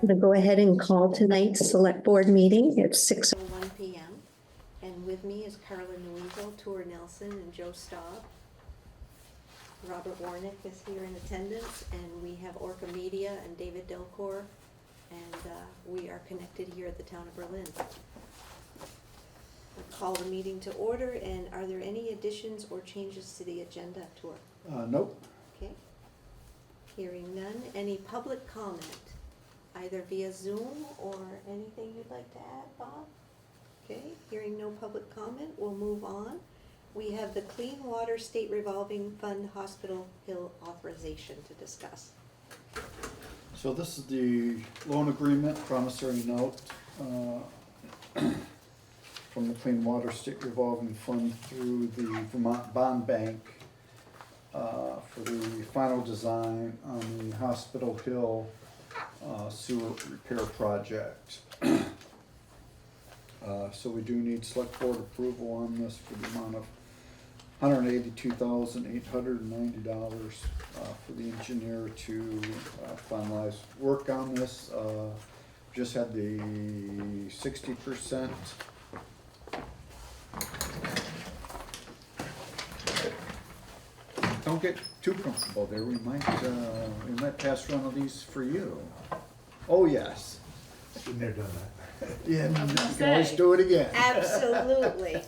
going to go ahead and call tonight's select board meeting at 6:01 p.m. And with me is Carla Nuizel, Tor Nelson, and Joe Staub. Robert Warnick is here in attendance, and we have Orca Media and David Delcor, and we are connected here at the town of Berlin. I'll call the meeting to order, and are there any additions or changes to the agenda, Tor? Nope. Okay. Hearing none. Any public comment, either via Zoom or anything you'd like to add, Bob? Okay, hearing no public comment, we'll move on. We have the Clean Water State Revolving Fund Hospital Hill authorization to discuss. So this is the loan agreement, promissory note from the Clean Water State Revolving Fund through the Vermont Bond Bank for the final design on the Hospital Hill sewer repair project. So we do need select board approval on this for the amount of $182,890 for the engineer to finalize work on this. Just had the 60%. Don't get too comfortable there. We might pass one of these for you. Oh yes. Shouldn't have done that. Yeah, you can always do it again. Absolutely.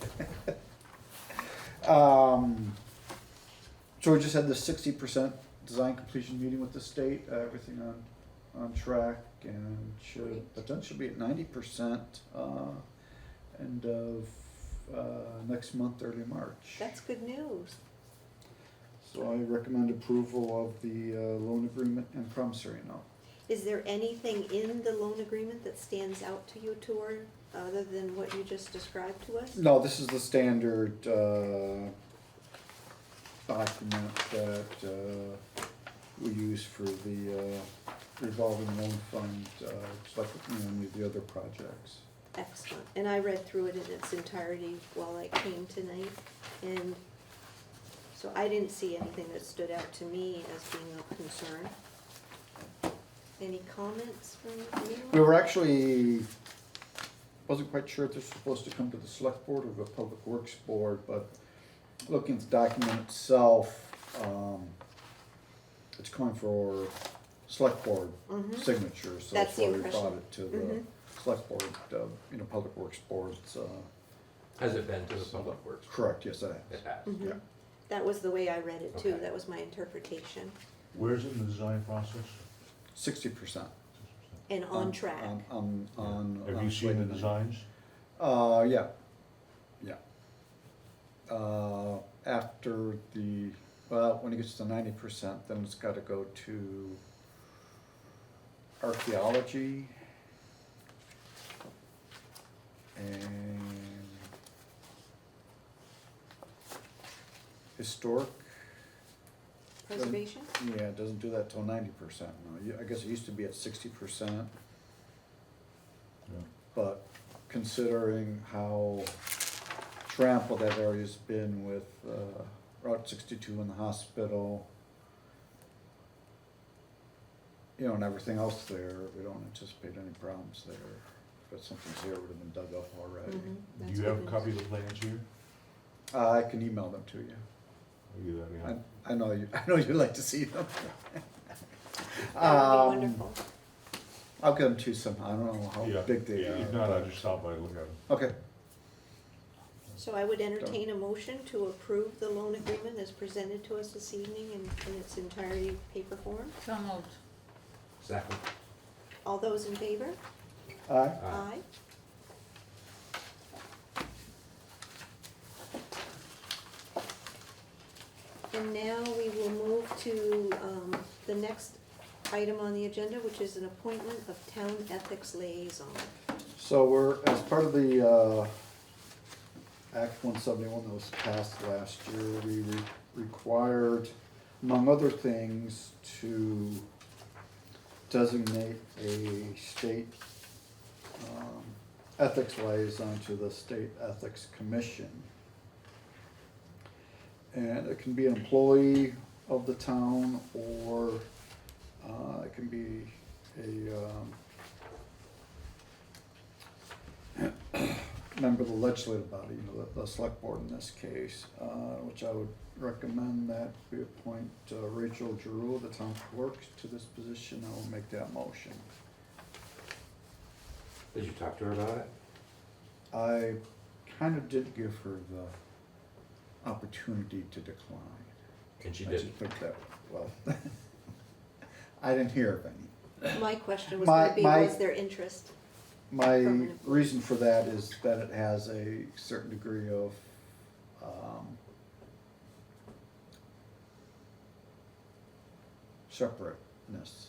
So we just had the 60% design completion meeting with the state, everything on track, and should potentially be at 90% end of next month, early March. That's good news. So I recommend approval of the loan agreement and promissory note. Is there anything in the loan agreement that stands out to you, Tor, other than what you just described to us? No, this is the standard document that we use for the revolving loan fund, just like any of the other projects. Excellent. And I read through it in its entirety while I came tonight, and so I didn't see anything that stood out to me as being of concern. Any comments from anyone? We were actually, wasn't quite sure if this was supposed to come to the select board or the public works board, but looking at the document itself, it's calling for select board signature, so That's that's the why we impression. brought it to the select board, public works boards. Has it been to the public works? Correct, yes, it It has. has. Yeah. That was the way I read it too. Okay. That was my interpretation. Where's it in the design process? 60%. And on track. On Have on you seen the slate. designs? Yeah. After when it gets to 90%, then it's gotta go to archaeology and historic. Preservation? Yeah, it doesn't do that till 90%. No, I guess it used to be at 60%. Yeah. But considering how trampled that area's been with Route 62 in the hospital, and everything else there, we don't anticipate any problems there. If something's there, it would have been dug up already. That's Do you have good a copy of the plans here? I can email them to you. Or you let me I know you'd like to see them. That would be wonderful. I'll get them to you somehow. I don't know how Yeah, big they yeah, are. if not, I'll just stop by and look at them. Okay. So I would entertain a motion to approve the loan agreement as presented to us this evening in its entirety paper form. So moved. Second. All those in favor? Aye. Aye. And now we will move to the next item on the agenda, which is an appointment of town ethics liaison. So we're, as part of the Act 171 that was passed last year, we required, among other things, to designate a state ethics liaison to the State Ethics Commission. And it can be an employee of the town, or it can be a member of the legislative body, you know, the select board in this case, which I would recommend that we appoint Rachel Giroux, the town clerk, to this position. I will make that motion. Did you talk to her about it? I kind of did give her the opportunity to decline. And she I didn't? just think that, well, I didn't hear of any. My question was My- gonna be, my- was there interest? My Permanent. reason for that is that it has a certain degree of, separateness.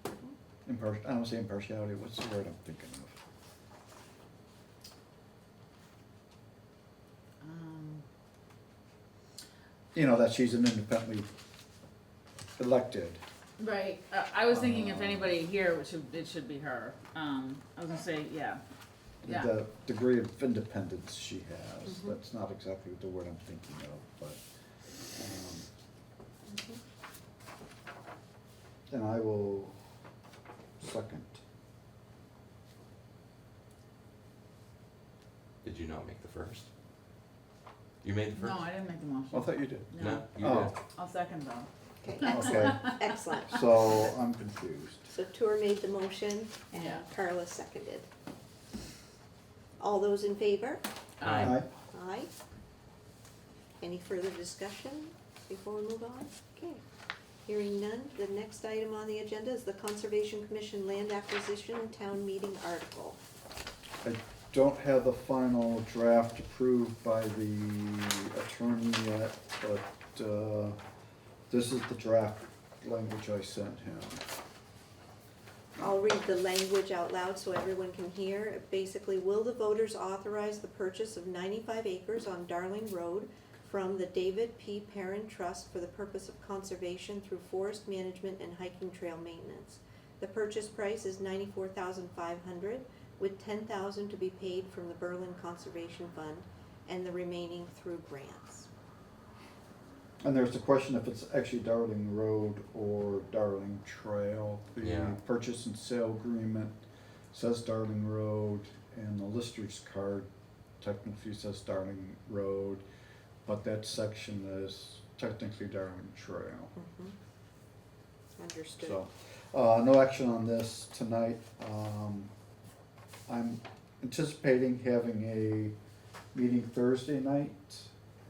I don't say impartiality, what's the word I'm thinking of? You know, that she's an independently elected. Right, I was thinking if anybody here, it should be her. I was gonna say, yeah. Yeah. The degree of independence she has, Mhm. that's not exactly the word I'm thinking of, but, and I will second. Did you not make the first? You made the No, first? I didn't make the I motion. thought you did. No, you Oh. did. I'll second though. Okay, Okay, excellent, excellent. so I'm confused. So Tour made the motion and Yeah. Carla seconded. All those in favor? Aye. Aye. Any further discussion before we move on? Okay. Hearing none, the next item on the agenda is the Conservation Commission Land Acquisition Town Meeting Article. I don't have the final draft approved by the attorney yet, but, this is the draft language I sent him. I'll read the language out loud so everyone can hear. Basically, will the voters authorize the purchase of 95 acres on Darling Road from the David P. Perrin Trust for the purpose of conservation through forest management and hiking trail maintenance? The purchase price is $94,500, with $10,000 to be paid from the Berlin Conservation Fund and the remaining through grants. And there's the question if it's actually Darling Road or Darling Trail. The Yeah. purchase and sale agreement says Darling Road, and the lister's card technically says Darling Road, but that section is technically Darling Trail. Understood. So, no action on this tonight. I'm anticipating having a meeting Thursday night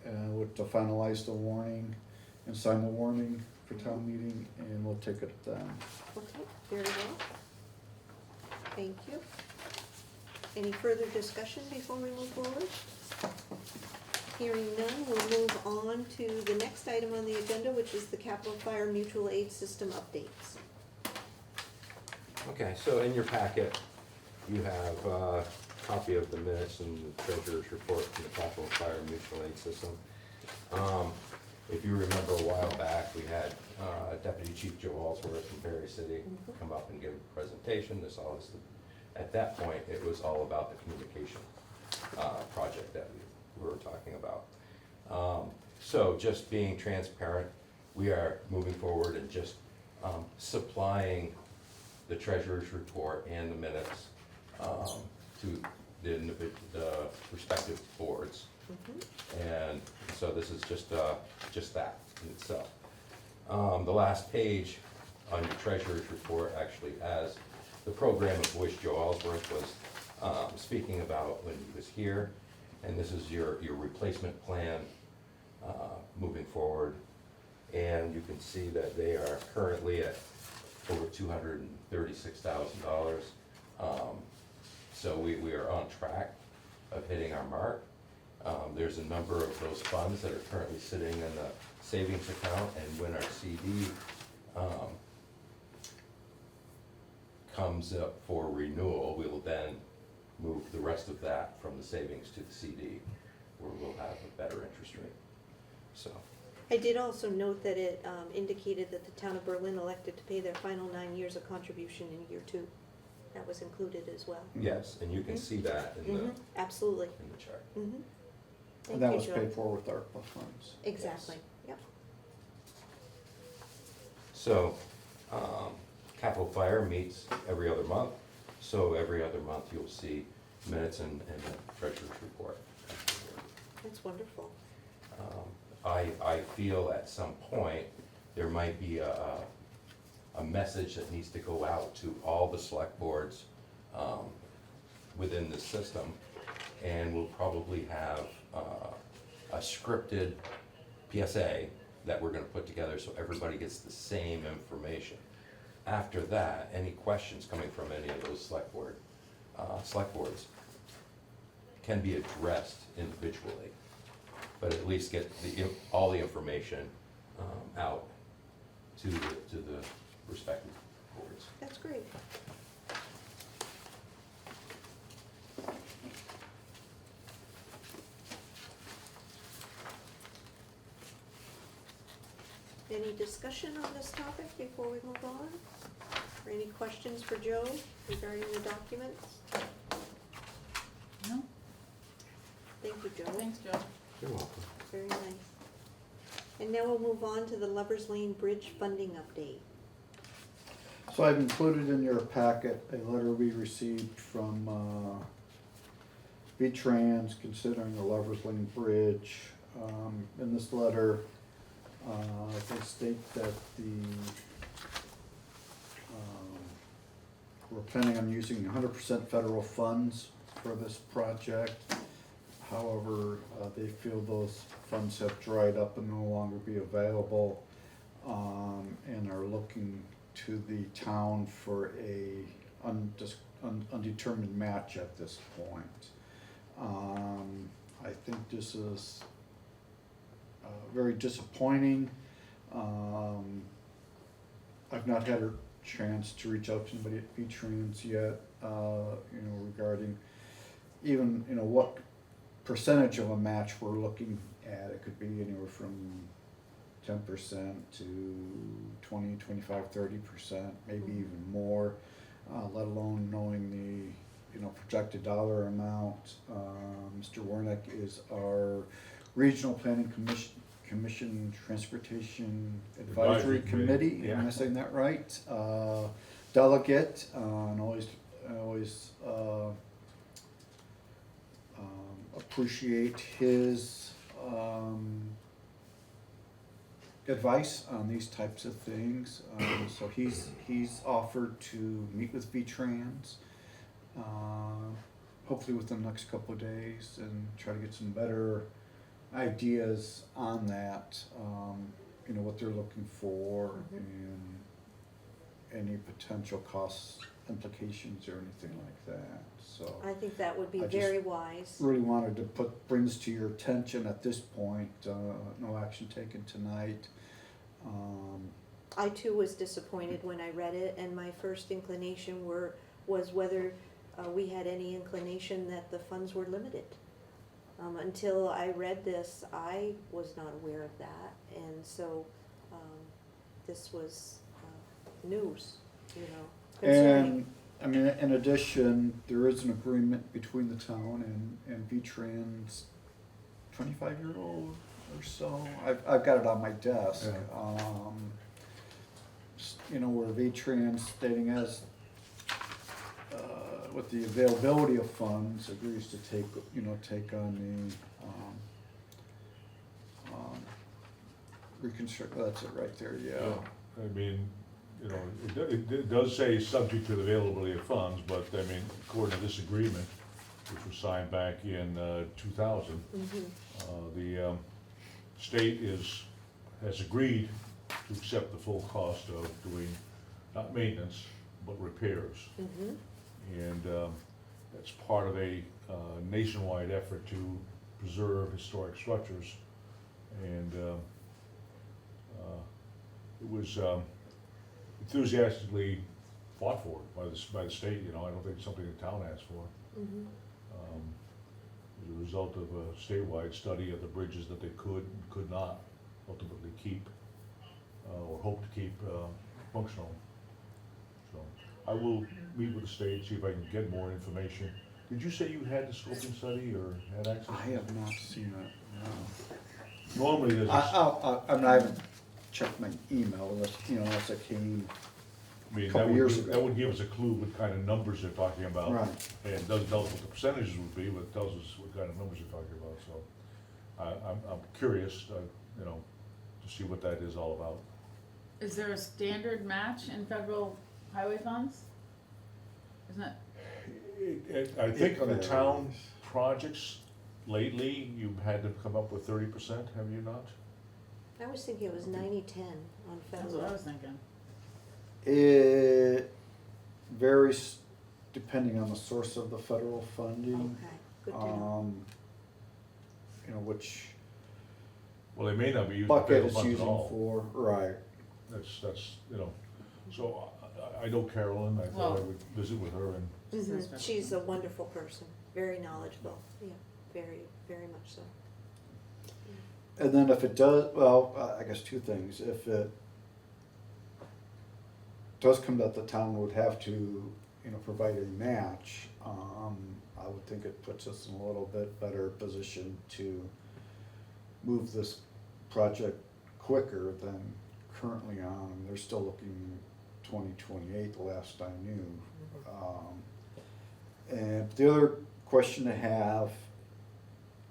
to finalize the warning and sign the warning for town meeting, and we'll take it then. Okay, very well. Thank you. Any further discussion before we move forward? Hearing none, we'll move on to the next item on the agenda, which is the Capital Fire Mutual Aid System updates. Okay, so in your packet, you have a copy of the minutes and the treasurer's report from the Capital Fire Mutual Aid System. If you remember a while back, we had Deputy Chief Joe Allsworth from Perry City come up and give a presentation. At that point, it was all about the communication project that we were talking about. So just being transparent, we are moving forward and just supplying the treasurer's report and the minutes to the respective boards. And so this is just that in itself. The last page on your treasurer's report actually has the program of which Joe Ellsworth was speaking about when he was here. And this is your replacement plan moving forward. And you can see that they are currently at over $236,000. So we are on track of hitting our mark. There's a number of those funds that are currently sitting in the savings account, and when our CD comes up for renewal, we will then move the rest of that from the savings to the CD, where we'll have a better interest rate. So, I did also note that it indicated that the town of Berlin elected to pay their final 9 years of contribution in year 2. That was included as well. yes, and you can see that in the Absolutely. chart. And Thank that you, was Joe. paid for with ARPA funds. Exactly, yep. So, Capital Fire meets every other month So every other month, you'll see minutes and a treasurer's report. That's wonderful. I feel at some point, there might be a message that needs to go out to all the select boards within the system, and we'll probably have a scripted PSA that we're gonna put together so everybody gets the same information. After that, any questions coming from any of those select boards can be addressed individually, but at least get all the information out to the respective boards. That's great. Any discussion on this topic before we move on? Or any questions for Joe regarding the documents? No, Thank you, Joe. thanks, Joe. You're welcome. Very nice. And now we'll move on to the Lovers Lane Bridge funding update. So I've included in your packet a letter we received from V-Trans considering the Lovers Lane Bridge. In this letter, they state that we're planning on using 100% federal funds for this project. However, they feel those funds have dried up and no longer be available, and are looking to the town for a undetermined match at this point. I think this is very disappointing. I've not had a chance to reach out to anybody at V-Trans yet, regarding even, what percentage of a match we're looking at. It could be anywhere from 10% to 20, 25, 30%, maybe even more, let alone knowing the, projected dollar amount. Mr. Warnick is our Regional Planning Commission Transportation Advisory Advisory Committee, Committee, am I yeah. saying that right? Delegate, and always appreciate his advice on these types of things. So he's offered to meet with V-Trans, hopefully within the next couple of days, and try to get some better ideas on that, what they're looking for, and any potential cost implications or anything like that, so. I think that would be I just very wise. Really wanted to bring this to your attention at this point, no action taken tonight. I too was disappointed when I read it, and my first inclination was whether we had any inclination that the funds were limited. Until I read this, I was not aware of that, and so this was news, concerning. And, in addition, there is an agreement between the town and V-Trans 25-year-old or so. I've got it on my desk. Yeah. Where V-Trans stating as, with the availability of funds, agrees to take on the, reconstruct, that's it right there, yeah. It does say subject to the availability of funds, but according to this agreement, which was signed back in 2000, the state has agreed to accept the full cost of doing, not maintenance, but repairs. And that's part of a nationwide effort to preserve historic structures. And it was enthusiastically fought for by the state. I don't think it's something the town asked for. As a result of a statewide study of the bridges that they could and could not ultimately keep, or hope to keep functional. So I will meet with the state, see if I can get more information. Did you say you had the scoping study or had access? I have not seen it, no. Normally there's I haven't checked my email unless it came I mean, Couple years ago. that would give us a clue what kind of numbers they're talking about. Right. And it doesn't tell us what the percentages would be, but it tells us what kind of numbers they're talking about, so. I'm curious, you know, to see what that is all about. Is there a standard match in federal highway funds? Isn't it? I think on the It town varies. projects lately, you've had to come up with 30%, have you not? I was thinking it was 90-10 on That's federal. what I was thinking. It varies depending on the source of the federal funding. Okay, good to know. You know, which Well, they may not be using bucket federal it's funds at using all. for, right. That's, you know, so I know Carolyn, I thought I Well- would visit with her and, Mhm. She's a wonderful person, very knowledgeable, yeah, very, very much so. And then if it does, well, I guess two things. If it does come that the town would have to, you know, provide a match, I would think it puts us in a little bit better position to move this project quicker than currently on. They're still looking 2028, the last I knew. And the other question I have,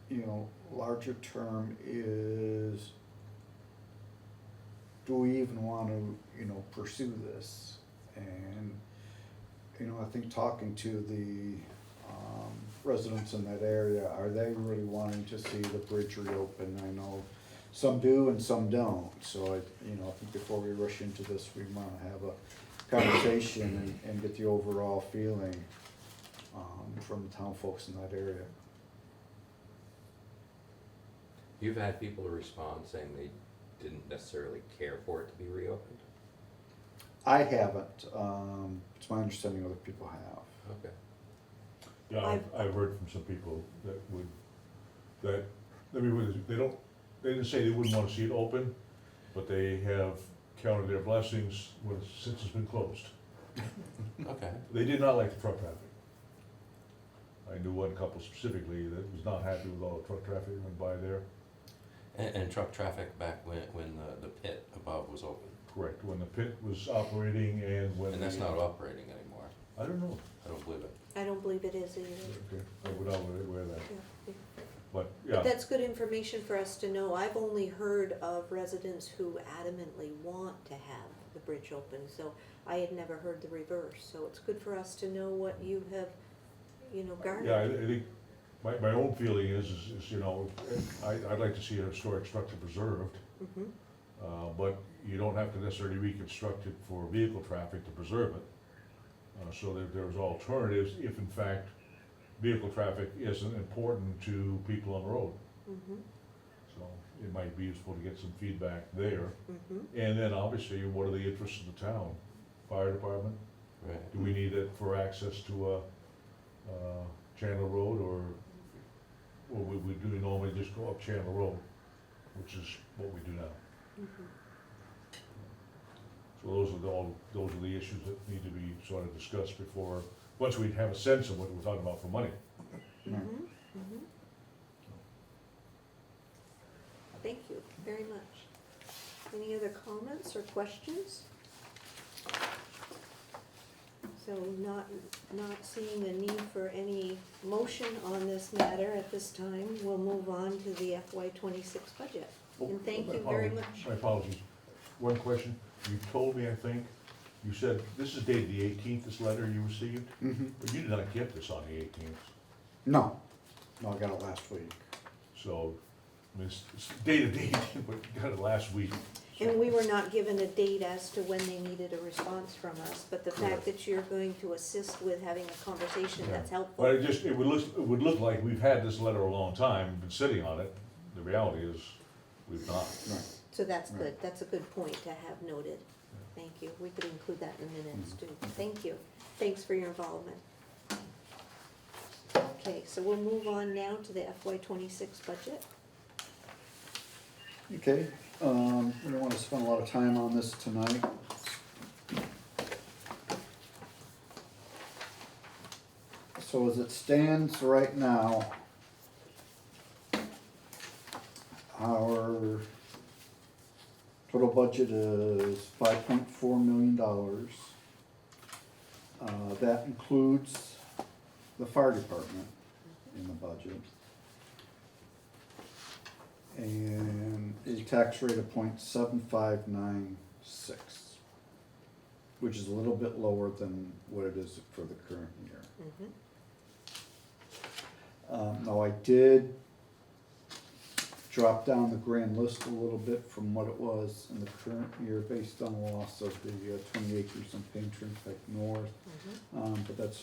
you know, larger term is, do we even want to, you know, pursue this? And, you know, I think talking to the residents in that area, are they really wanting to see the bridge reopen? I know some do and some don't, so you know, I think before we rush into this, we want to have a conversation and get the overall feeling from the town folks in that area. You've had people respond saying they didn't necessarily care for it to be reopened? I haven't, it's my understanding other people have. Okay. yeah, I've heard from some people that would, that, I mean, they didn't say they wouldn't wanna see it open, but they have counted their blessings since it's been closed. Okay. They did not like the truck traffic. I knew one couple specifically that was not happy with all the truck traffic that went by there. And truck traffic back when the pit above was open? Correct, when the pit was operating and when. And that's the- not operating anymore? I don't know. I don't believe it. I don't believe it is either. Okay, I would not wear that, Yeah. but, But yeah, that's good information for us to know. I've only heard of residents who adamantly want to have the bridge open, so I had never heard the reverse. So it's good for us to know what you have, you know, garnered. yeah, I think, my own feeling is, you know, I'd like to see a historic structure preserved, Mhm. but you don't have to necessarily reconstruct it for vehicle traffic to preserve it. So there's alternatives if in fact vehicle traffic isn't important to people on the road. Mhm. So it might be useful to get some feedback there. Mhm. And then obviously, what are the interests of the town? Fire department, Right. do we need it for access to a Chandler Road, or do we normally just go up Chandler Road, which is what we do now? Mhm. So those are the issues that need to be sort of discussed before, once we have a sense of what we're talking about for money. Right. Mhm. Mhm. Thank you very much. Any other comments or questions? So not seeing a need for any motion on this matter at this time, we'll move on to the FY '26 budget. And thank My you very apologies- much. My apologies. One question, you told me, I think, you said, this is dated the 18th, this letter you received, but you did not get this on the 18th. No, I got it last week. So, I mean, it's dated the 18th, but you got it last week. And we were not given a date as to when they needed a response from us, but the fact Correct. that you're going to assist with having a conversation, Yeah. that's helpful. But it would look like we've had this letter a long time, been sitting on it. The reality is, we've not. Right. So that's good, Right. that's a good point to have noted. Thank you, we could include that in the minutes too. Thank you, thanks for your involvement. Okay, so we'll move on now to the FY '26 budget. Okay, we don't want to spend a lot of time on this tonight. So as it stands right now, our total budget is $5.4 million. That includes the fire department in the budget. And a tax rate of 0.7596, which is a little bit lower than what it is for the current year. Now I did drop down the grand list a little bit from what it was in the current year based on the loss of the 20 acres on Pain Turnpike North. But that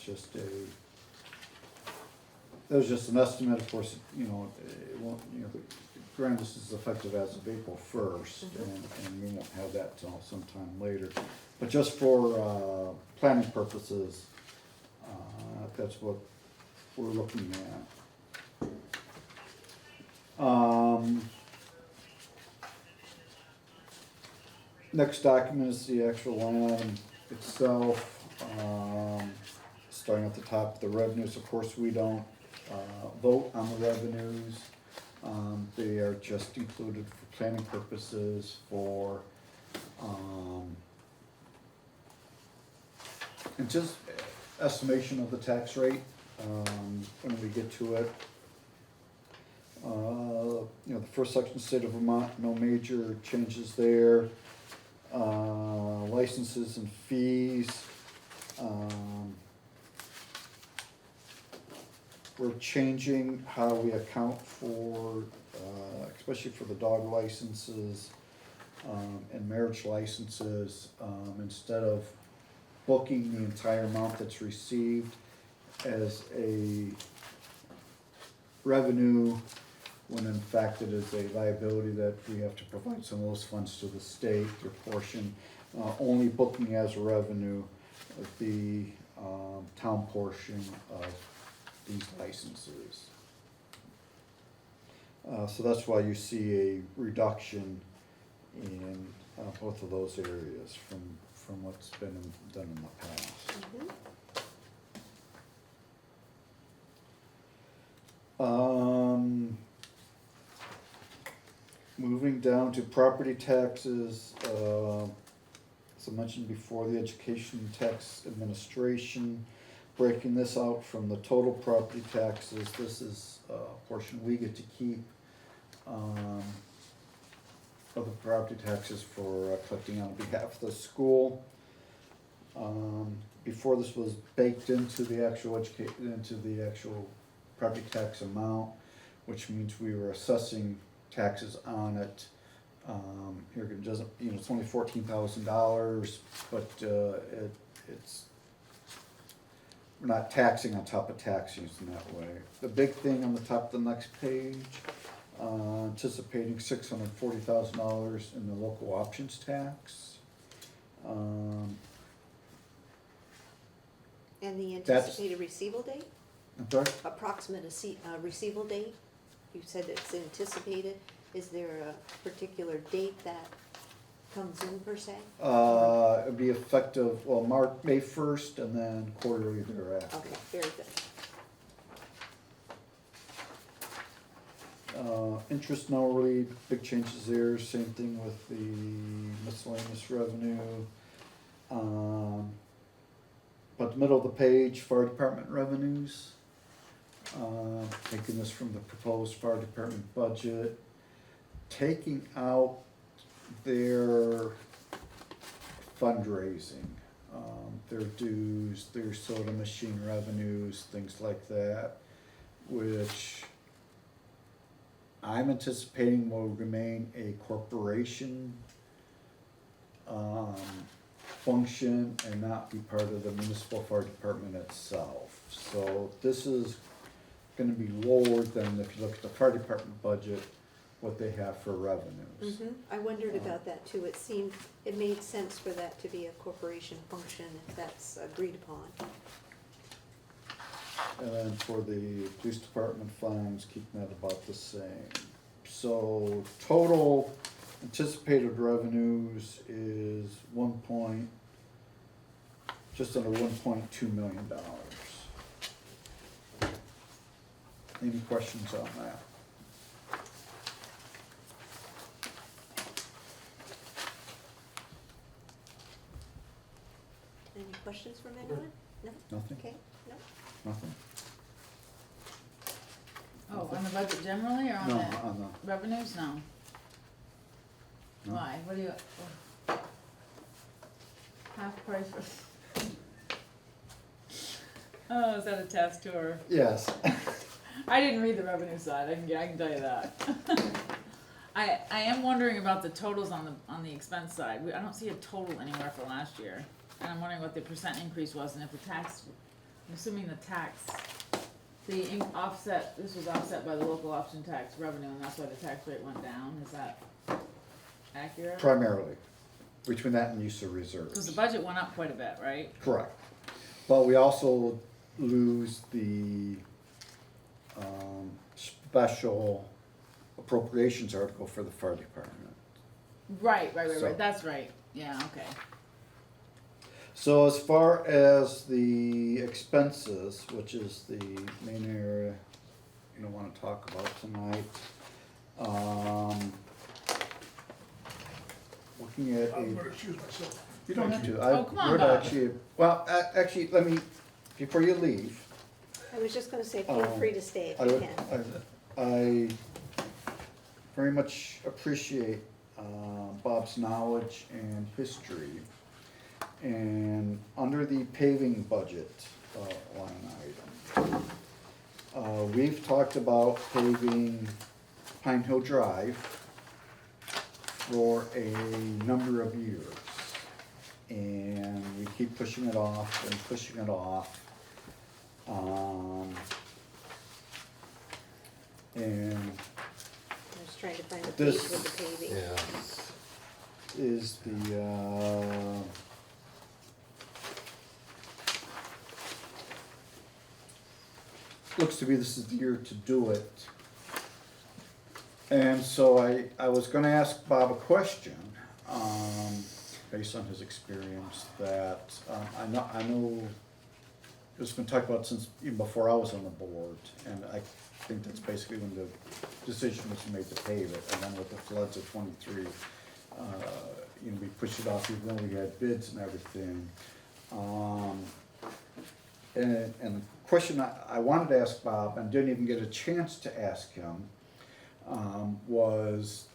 was just an estimate, of course, it won't, the grand list is effective as of April 1st, and we won't have that till sometime later. But just for planning purposes, that's what we're looking at. Next document is the actual line item itself. Starting at the top, the revenues, of course, we don't vote on the revenues. They are just included for planning purposes, for and just estimation of the tax rate when we get to it. The first section, state of Vermont, no major changes there. Licenses and fees. We're changing how we account for, especially for the dog licenses and marriage licenses. Instead of booking the entire amount that's received as a revenue, when in fact it is a liability that we have to provide some of those funds to the state, their portion, only booking as revenue the town portion of these licenses. So that's why you see a reduction in both of those areas from what's been done in the past. Moving down to property taxes, as I mentioned before, the Education Tax Administration, breaking this out from the total property taxes. This is a portion we get to keep of the property taxes for collecting on behalf of the school. Before, this was baked into the actual property tax amount, which means we were assessing taxes on it. Here it doesn't, it's only $14,000, but it's we're not taxing on top of taxes in that way. The big thing on the top of the next page, anticipating $640,000 in the local options tax. And the anticipated receivable date? I'm sorry? Approximate receivable date? You said it's anticipated. Is there a particular date that comes in per se? It'd be effective, May 1st and then quarterly thereafter. Okay, very good. Interest, no really big changes there, same thing with the miscellaneous revenue. But the middle of the page, fire department revenues. Taking this from the proposed fire department budget, taking out their fundraising, their dues, their soda machine revenues, things like that, which I'm anticipating will remain a corporation function and not be part of the municipal fire department itself. So this is gonna be lower than, if you look at the fire department budget, what they have for revenues. I wondered about that too. It made sense for that to be a corporation function if that's agreed upon. And then for the police department funds, keeping that about the same. So total anticipated revenues is just under $1.2 million. Any questions on that? Any questions from anyone? No? Nothing? Okay, no? Nothing? Oh, on the budget generally or on No, the on revenues? No. No. Why? What do you? Half price for. Oh, is that a test or? yes. I didn't read the revenue side, I can tell you that. I am wondering about the totals on the expense side. I don't see a total anywhere for last year. And I'm wondering what the percent increase was and if the tax, I'm assuming the tax, offset, this was offset by the local option tax revenue and that's why the tax rate went down. Is that accurate? Primarily, between that and use of reserves. Cause the budget went up quite a bit, right? Correct. But we also lose the special appropriations article for the fire department. Right, So- that's right. Yeah, okay. So as far as the expenses, which is the main area you don't wanna talk about tonight, looking at I'm a, gonna excuse myself. you don't have to, Oh, come I on, would Bob. actually, well, actually, let me, before you leave, I was just gonna say, feel free to stay if I you would, can. I very much appreciate Bob's knowledge and history. And under the paving budget line item, we've talked about paving Pine Hill Drive for a number of years. And we keep pushing it off and pushing it off. And I was trying to find the page This- with the paving. Yeah. is the, looks to be this is the year to do it. And so I was gonna ask Bob a question, based on his experience, that, I know it's been talked about since, even before I was on the board, and I think that's basically when the decision was made to pave it, and then with the floods of 23, we pushed it off even though we had bids and everything. And the question I wanted to ask Bob, and didn't even get a chance to ask him, was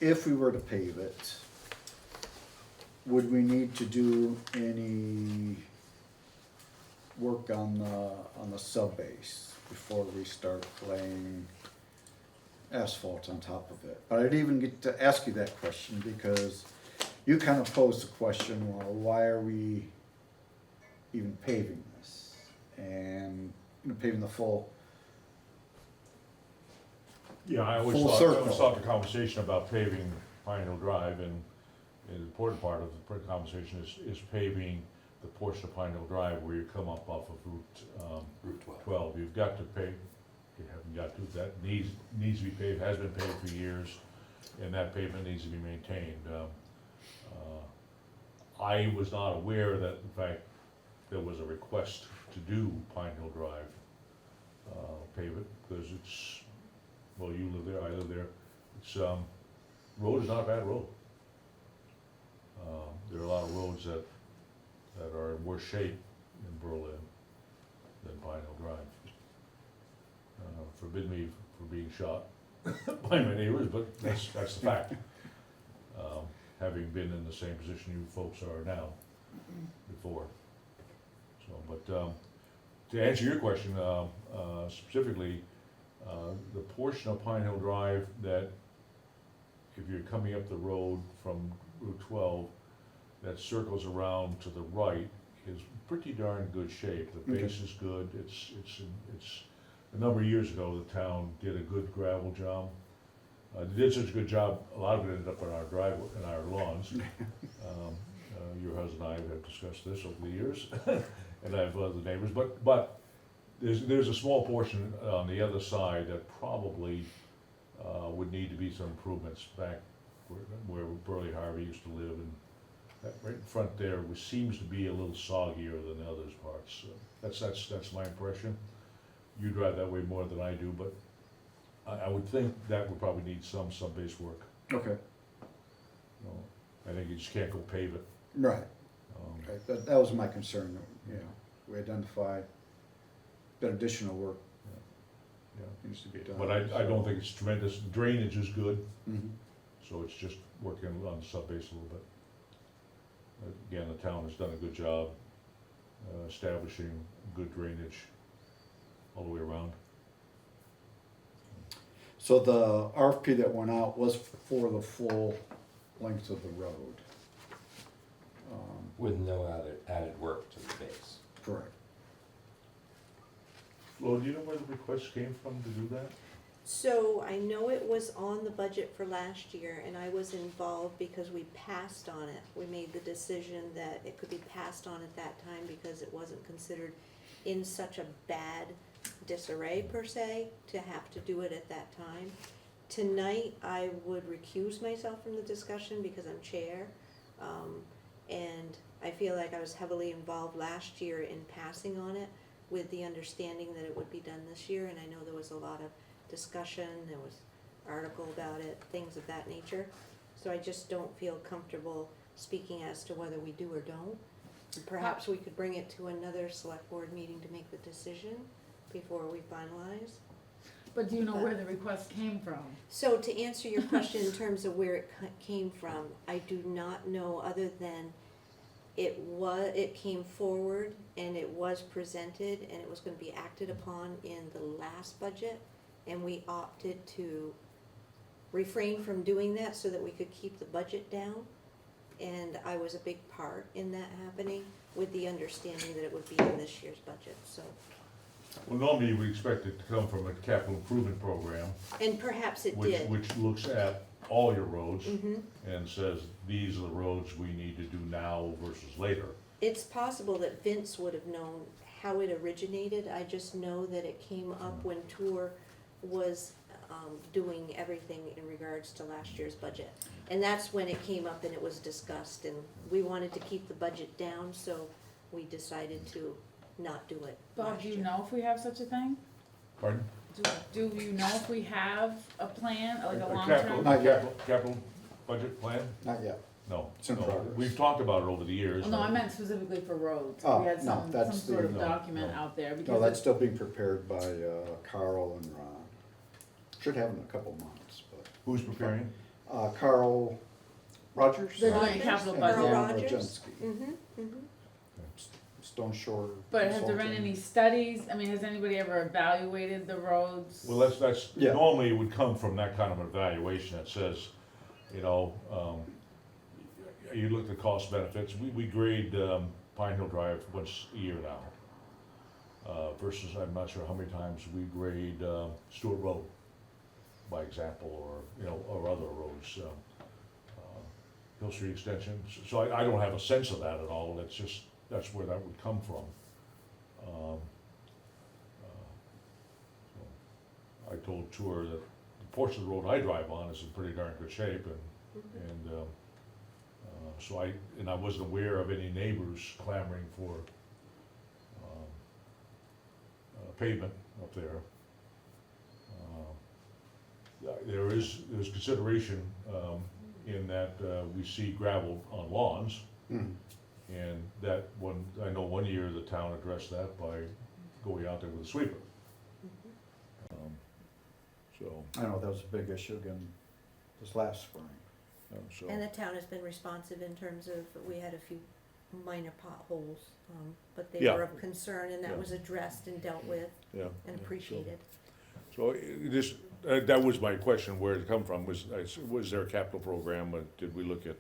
if we were to pave it, would we need to do any work on the sub-base before we start laying asphalt on top of it? But I didn't even get to ask you that question because you kind of posed the question, well, why are we even paving this? And, paving the full, Yeah, I always Full thought, circle. the conversation about paving Pine Hill Drive, and an important part of the conversation is paving the portion of Pine Hill Drive where you come up off of Route 12. 12. You've got to pave, you haven't got to, that needs to be paved, has been paved for years, and that pavement needs to be maintained. I was not aware that, in fact, there was a request to do Pine Hill Drive, pave it, because it's, well, you live there, I live there, it's, road is not a bad road. There are a lot of roads that are in worse shape in Berlin than Pine Hill Drive. Forbid me for being shot by my neighbors, but that's the fact. Having been in the same position you folks are now, before. So, but, to answer your question, specifically, the portion of Pine Hill Drive that, if you're coming up the road from Route 12, that circles around to the right, is pretty darn good shape. The base is good, it's, a number of years ago, the town did a good gravel job. They did such a good job, a lot of it ended up in our driveway, in our lawns. Your husband and I have discussed this over the years, and I have other neighbors, but there's a small portion on the other side that probably would need to be some improvements back where Burley Harvey used to live, and that right in front there, which seems to be a little soggier than the others parts. That's my impression. You drive that way more than I do, but I would think that would probably need some base work. okay, I think you just can't go pave it. right, Um, okay, that was my concern, yeah. we identify that additional work Yeah. needs to be done. But I don't think it's tremendous, drainage is good, Mhm. so it's just working on the subbase a little bit. Again, the town has done a good job establishing good drainage all the way around. So the RFP that went out was for the full length of the road. With no added work to the base. Correct. Flo, do you know where the request came from to do that? So I know it was on the budget for last year, and I was involved because we passed on it. We made the decision that it could be passed on at that time because it wasn't considered in such a bad disarray per se, to have to do it at that time. Tonight, I would recuse myself from the discussion because I'm chair. And I feel like I was heavily involved last year in passing on it with the understanding that it would be done this year, and I know there was a lot of discussion, there was article about it, things of that nature. So I just don't feel comfortable speaking as to whether we do or don't. And perhaps we could bring it to another select board meeting to make the decision before we finalize. But do you know where the request came from? So to answer your question in terms of where it came from, I do not know, other than it came forward and it was presented and it was gonna be acted upon in the last budget, and we opted to refrain from doing that so that we could keep the budget down. And I was a big part in that happening, with the understanding that it would be in this year's budget, so. Well, normally you would expect it to come from a capital improvement program, And perhaps it which, did. which looks at all your roads Mhm. and says, these are the roads we need to do now versus later. It's possible that Vince would have known how it originated. I just know that it came up when Tour was doing everything in regards to last year's budget. And that's when it came up and it was discussed, and we wanted to keep the budget down, so we decided to not do it Bob, last do you year. know if we have such a thing? Pardon? Do you know if we have a plan, like a capital- long-term? Not yet. Capital budget plan? Not yet. No. It's in no. progress. We've talked about it over the years. Well, no, I meant specifically for roads. Oh, We had no, some that's sort of the- document no. out there No, because that's still being prepared by Carl and Ron. Should have in a couple months, but Who's preparing? Carl Rogers. They're doing Rogers? capital and budget. Earl Dan Rogers? Rogenski. Mhm, mhm. Stone Shore. But have there been Consulting. any studies? I mean, has anybody ever evaluated the roads? Well, that's, Yeah. normally it would come from that kind of evaluation that says, you know, you look at the cost benefits, we grade, Pine Hill Drive once a year now. Versus, I'm not sure how many times we grade, Stewart Road, by example, or, you know, or other roads, Hill Street Extension. So I don't have a sense of that at all, that's where that would come from. I told Tour that the portion of the road I drive on is in pretty darn good shape, and so I wasn't aware of any neighbors clamoring for pavement up there. There's consideration in that we see gravel on lawns, Mhm. and that one, I know one year the town addressed that by going out there with a sweeper. So, I know that was a big issue again this last spring. so, And the town has been responsive in terms of, we had a few minor potholes, but they Yeah. were of concern, and that Yeah. was addressed and dealt with yeah. and appreciated. So this, that was my question, where it come from, was there a capital program, did we look at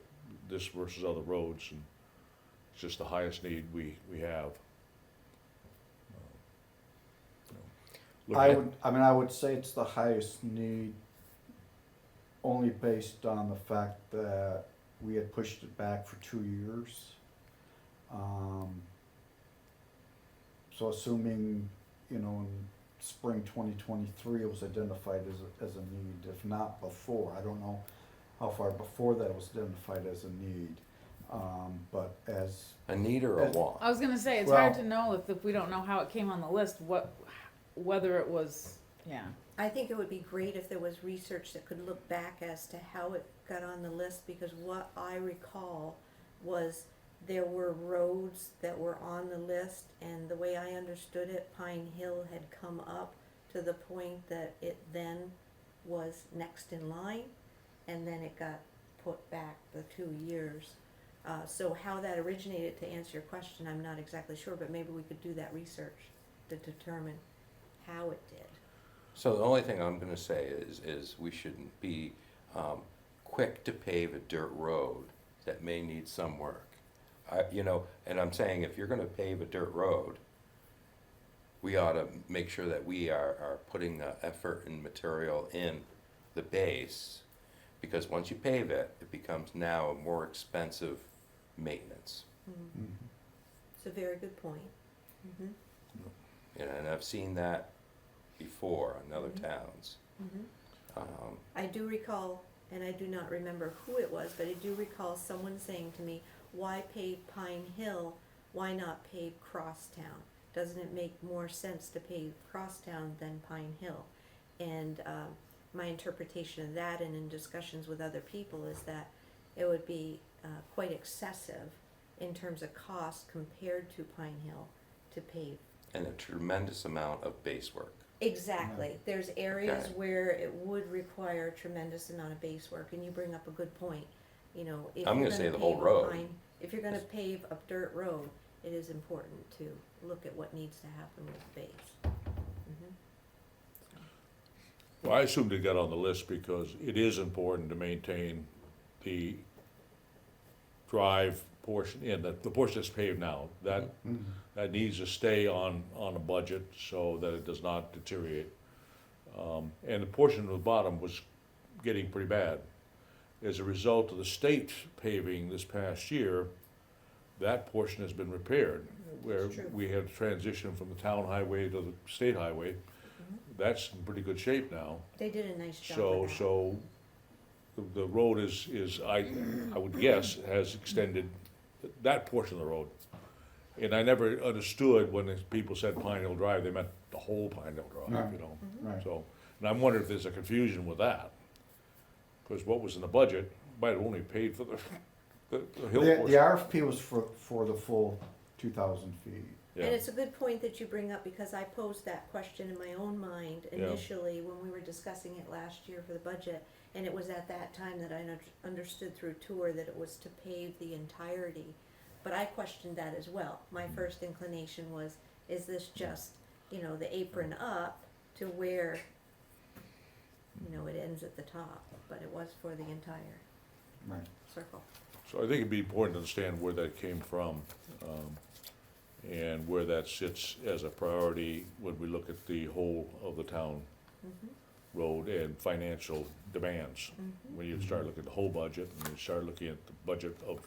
this versus other roads, and it's just the highest need we have. I would say it's the highest need only based on the fact that we had pushed it back for 2 years. So assuming, you know, in spring 2023, it was identified as a need, if not before. I don't know how far before that it was identified as a need. But as, A need or a want? I was gonna say, it's Well- hard to know if we don't know how it came on the list, whether it was, yeah. I think it would be great if there was research that could look back as to how it got on the list, because what I recall was there were roads that were on the list, and the way I understood it, Pine Hill had come up to the point that it then was next in line, and then it got put back the 2 years. So how that originated, to answer your question, I'm not exactly sure, but maybe we could do that research to determine how it did. So the only thing I'm gonna say is we shouldn't be quick to pave a dirt road that may need some work. And I'm saying if you're gonna pave a dirt road, we ought to make sure that we are putting the effort and material in the base, because once you pave it, it becomes now a more expensive maintenance. Mhm. It's a very good point. And I've seen that before in other Mhm. towns. I do recall, and I do not remember who it was, but I do recall someone saying to me, why pave Pine Hill, why not pave Crosstown? Doesn't it make more sense to pave Crosstown than Pine Hill? And my interpretation of that, and in discussions with other people, is that it would be quite excessive in terms of cost compared to Pine Hill to pave. And a tremendous amount of base work. Exactly. There's areas Okay. where it would require a tremendous amount of base work, and you bring up a good point. You know, if I'm you're gonna say gonna the whole pave a road. if you're gonna pave a dirt road, it is important to look at what needs to happen with the base. Well, I assumed it got on the list because it is important to maintain the drive portion, the portion that's paved now. That needs to stay on a budget so that it does not deteriorate. And the portion of the bottom was getting pretty bad. As a result of the state paving this past year, that portion has been repaired, where That's true. we had transition from the town highway to the state highway. That's in pretty good shape now. They did a nice job So, with that. so the road I would guess, has extended that portion of the road. And I never understood when the people said Pine Hill Drive, they meant the whole Pine Hill Drive, you know? Right. So, and I'm wondering if there's a confusion with that. Because what was in the budget might have only paid for the hill The portion. RFP was for the full 2,000 feet. Yeah. And it's a good point that you bring up, because I posed that question in my own mind Yeah. initially when we were discussing it last year for the budget. And it was at that time that I understood through tour that it was to pave the entirety. But I questioned that as well. My first inclination was, is this just, the apron up to where, it ends at the top? But it was for the entire Right. circle. So I think it'd be important to understand where that came from, and where that sits as a priority when we look at the whole of the town road and financial demands. When you start looking at the whole budget, and you start looking at the budget of,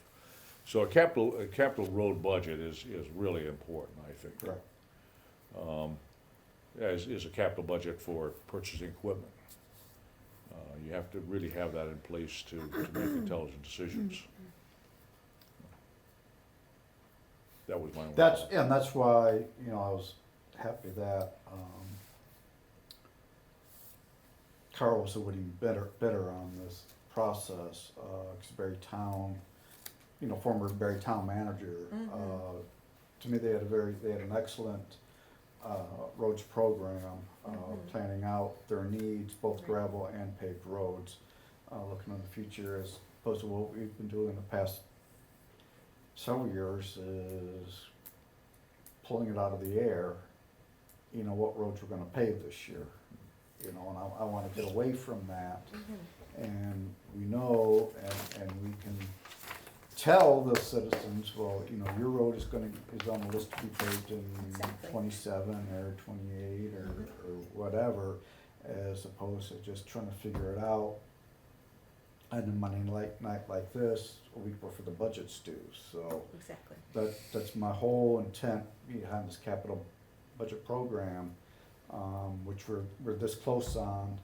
so a capital road budget is really important, I think. Correct. As is a capital budget for purchasing equipment. You have to really have that in place to make intelligent decisions. That was my only. And that's why, I was happy that, Carl was getting better on this process, 'cause Barry Town, former Barry Town manager, to me, they had an excellent, roads program, planning out their needs, both gravel and paved roads, looking in the future as opposed to what we've been doing in the past several years is pulling it out of the air, what roads we're gonna pave this year. And I wanna get away from that. And we know, and we can tell the citizens, well, your road is on the list to be paved in Exactly. 27 or 28 or whatever, as opposed to just trying to figure it out on a Monday night like this, a week before the budget's due. So Exactly. that's my whole intent behind this capital budget program, which we're this close on.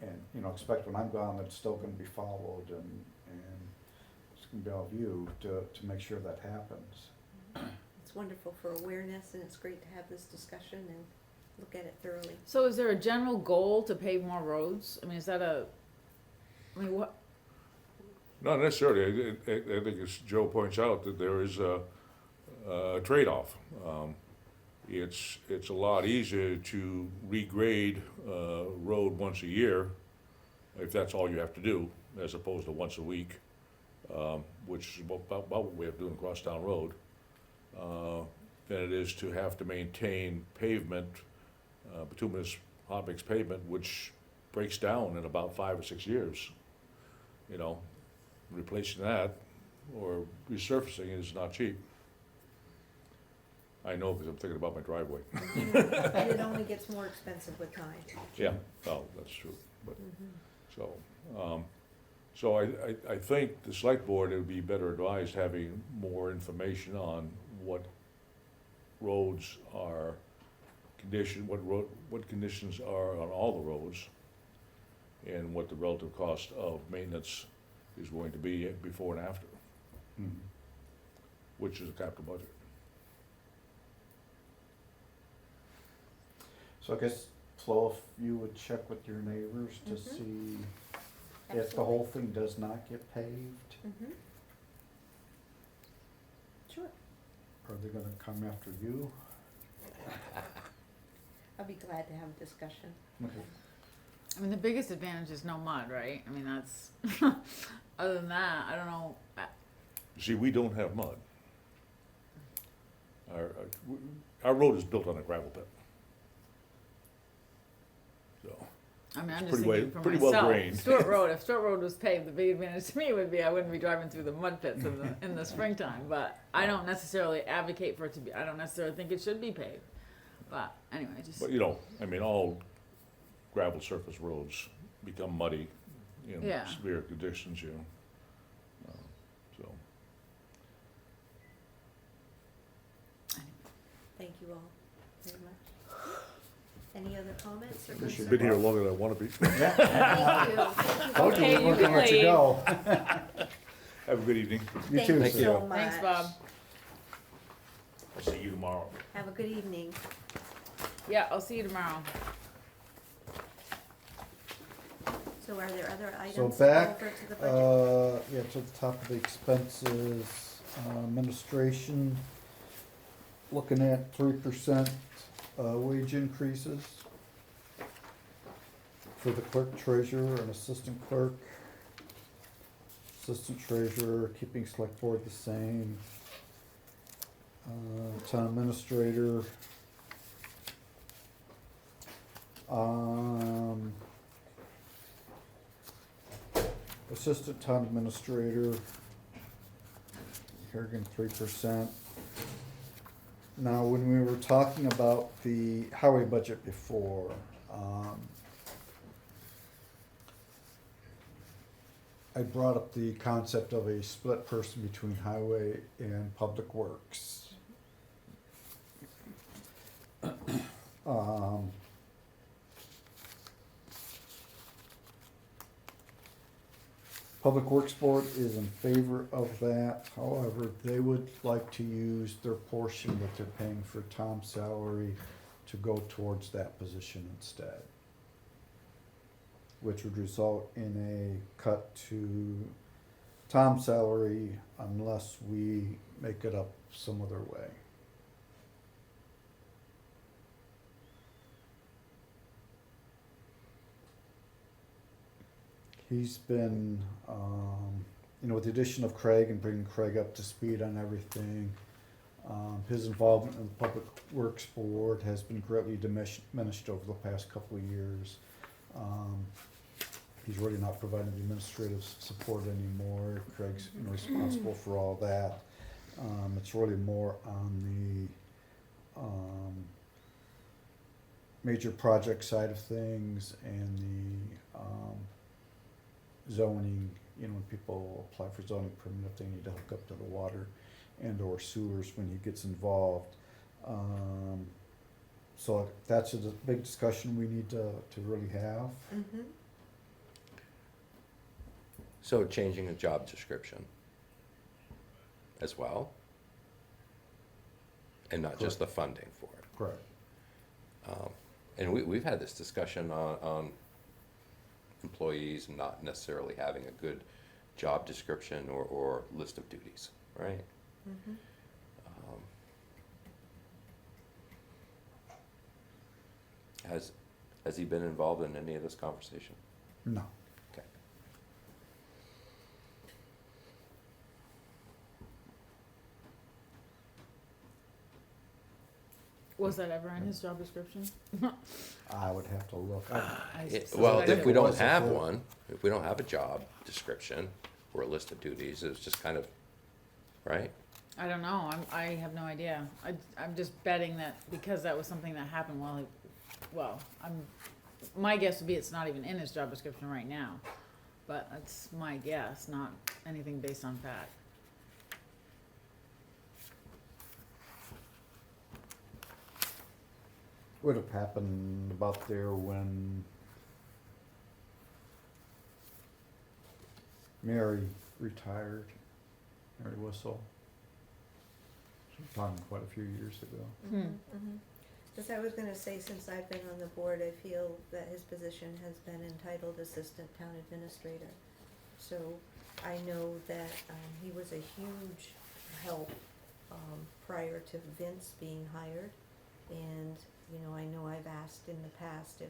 And, expect when I'm gone, that it's still gonna be followed and it's gonna be all of you to make sure that happens. It's wonderful for awareness, and it's great to have this discussion and look at it thoroughly. So is there a general goal to pave more roads? I mean, what, Not necessarily. I think as Joe points out, that there is a trade-off. It's a lot easier to regrade a road once a year, if that's all you have to do, as opposed to once a week, which is about what we have to do in Crosstown Road, than it is to have to maintain pavement, bituminous hot mix pavement, which breaks down in about 5 or 6 years. You know, replacing that or resurfacing is not cheap. I know because I'm thinking about my driveway. And it only gets more expensive with time. Yeah, well, that's true, but, so I think the select board, it would be better advised having more information on what roads are conditioned, what conditions are on all the roads, and what the relative cost of maintenance is going to be before and after, which is a capital budget. So I guess, Flo, if you would check with your neighbors to see if the whole thing does not get paved, Sure. are they gonna come after you? I'll be glad to have a discussion. Okay. I mean, the biggest advantage is no mud, right? I mean, that's, other than that, I don't know. See, we don't have mud. Our road is built on a gravel pit. So, I mean, I'm It's just pretty thinking for pretty well myself, drained. Stewart Road, if Stewart Road was paved, the big advantage to me would be I wouldn't be driving through the mud pits in the springtime, but I don't necessarily advocate for it to be, I don't necessarily think it should be paved. But anyway, just, but you know, I mean, all gravel surface roads become muddy in Yeah. severe conditions, you know. So, Thank you all very much. Any other comments or You've concerns? been here longer than I wanna be. Thank you. Thank you. Okay, you We're can gonna let you leave. go. Have a good evening. You Thank too, you sir. so much. thanks, Bob. I'll see you tomorrow. Have a good evening. Yeah, I'll see you tomorrow. So are there other So items to go back, over to the budget? yeah, to the top of the expenses, administration, looking at 3% wage increases for the clerk treasurer and assistant clerk. Assistant treasurer, keeping select board the same. Town administrator. Assistant town administrator, here again, 3%. Now, when we were talking about the highway budget before, I brought up the concept of a split person between highway and public works. Public Works Board is in favor of that, however, they would like to use their portion that they're paying for Tom's salary to go towards that position instead. Which would result in a cut to Tom's salary unless we make it up some other way. He's been, with the addition of Craig and bringing Craig up to speed on everything, his involvement in the Public Works Board has been greatly diminished over the past couple of years. He's really not providing the administrative support anymore. Craig's responsible for all that. It's really more on the major project side of things and the zoning, when people apply for zoning permit, if they need to hook up to the water and or sewers when he gets involved. So that's a big discussion we need to really have. Mhm. So changing a job description as well? And not just the funding for it? Correct. And we've had this discussion on employees not necessarily having a good job description or list of duties, right? Mhm. Has he been involved in any of this conversation? No. Okay. Was that ever in his job description? I would have to look. Well, suspect if we it don't was a have full- one, if we don't have a job description or a list of duties, it's just kind of, right? I don't know, I have no idea. I'm just betting that because that was something that happened my guess would be it's not even in his job description right now. But that's my guess, not anything based on fact. Would have happened about there when Mary retired, Mary Whistle. So we're talking quite a few years ago. Because I was gonna say, since I've been on the board, I feel that his position has been entitled Assistant Town Administrator. So I know that he was a huge help prior to Vince being hired. And, you know, I know I've asked in the past if,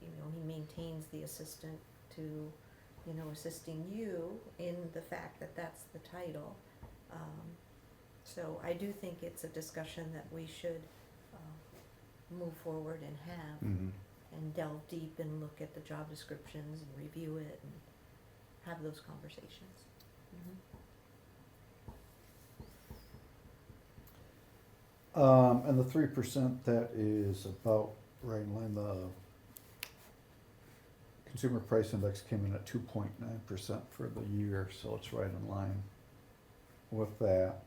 you know, he maintains the assistant to, you know, assisting you in the fact that that's the title. So I do think it's a discussion that we should move forward and have, and delve deep and look at the job descriptions and review it and have those conversations. And the 3%, that is about right in line. The consumer price index came in at 2.9% for the year, so it's right in line with that.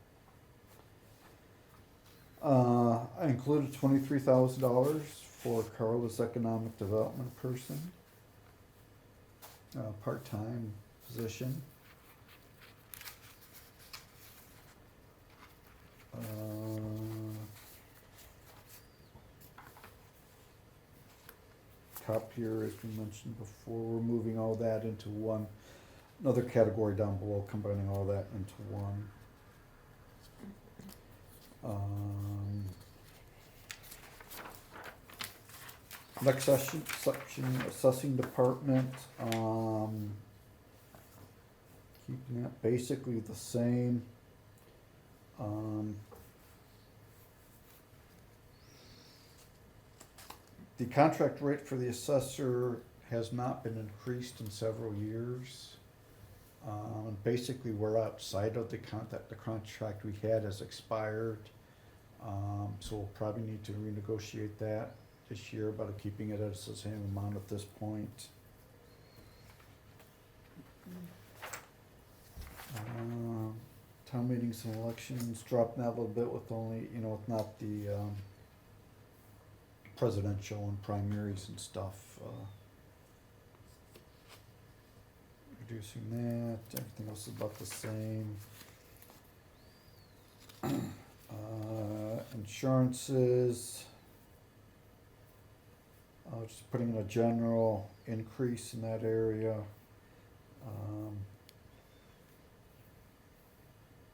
I included $23,000 for Carla's economic development person, part-time position. Copier, as we mentioned before, we're moving all that into another category down below, combining all that into one. Next section, assessing department, keeping that basically the same. The contract rate for the assessor has not been increased in several years. Basically, we're outside of the contract we had has expired. So we'll probably need to renegotiate that this year, but keeping it as the same amount at this point. Town meetings and elections, dropping that a little bit with only, you know, with not the, presidential and primaries and stuff, reducing that, everything else is about the same. Insurances, just putting in a general increase in that area.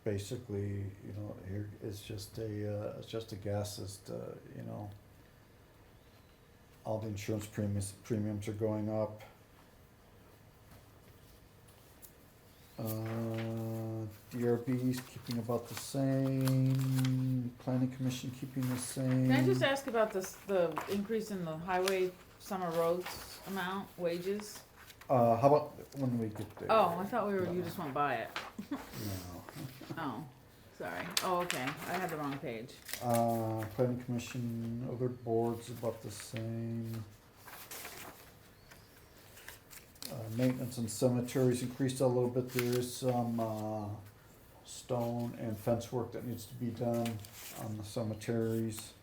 Basically, you know, here it's just a guess as to, you know, all the insurance premiums are going up. DRB's keeping about the same, planning commission keeping the same. Can I just ask about the increase in the highway summer roads amount, wages? How about when we get there? Oh, I thought you just went by it. No. Oh, sorry. Oh, okay, I had the wrong page. Planning commission, other boards about the same. Maintenance and cemeteries increased a little bit. There is some, stone and fence work that needs to be done on the cemeteries.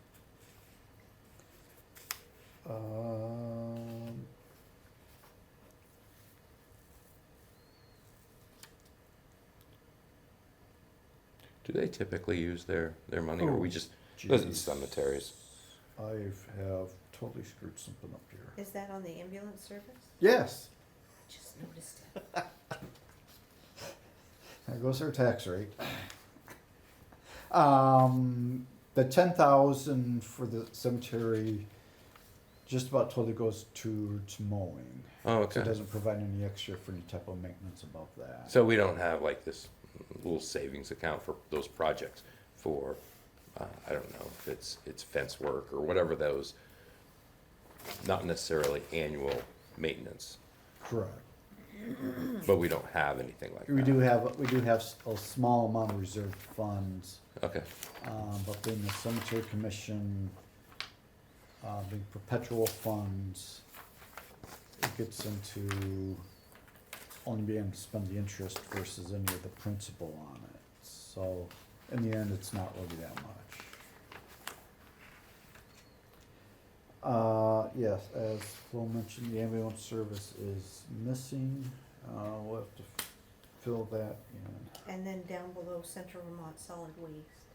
Do they typically use their money, or we just, Jeez. those are cemeteries? I have totally screwed something up here. Is that on the ambulance service? Yes, just noticed it. There goes our tax rate. The 10,000 for the cemetery just about totally goes towards mowing. Oh, So okay. it doesn't provide any extra for any type of maintenance above that. So we don't have like this little savings account for those projects for, I don't know, if it's fence work or whatever those, not necessarily annual maintenance, Correct. but we don't have anything like that. We do have a small amount of reserved funds, Okay, but being the cemetery commission, being perpetual funds, it gets into only being able to spend the interest versus any of the principal on it. So in the end, it's not really that much. Yes, as Flo mentioned, the ambulance service is missing. We'll have to fill that in. And then down below, Central Vermont Solid Waste.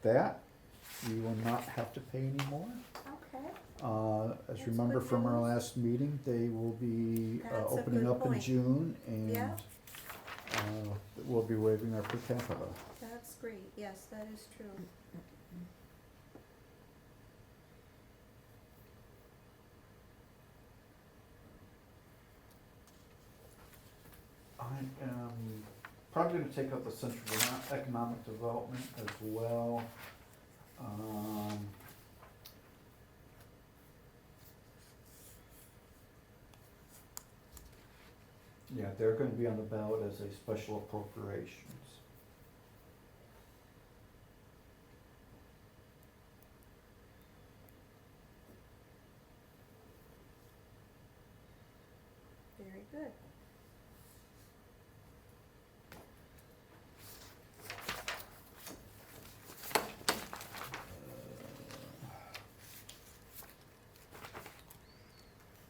That, you will not have to pay anymore. Okay. As That's you remember good from our news. last meeting, they will be That's a opening good up in point. June and Yeah. we'll be waiving our per capita. That's great, yes, that is true. I am probably gonna take up the Central Vermont Economic Development as well. Yeah, they're gonna be on the ballot as a special appropriations. Very good.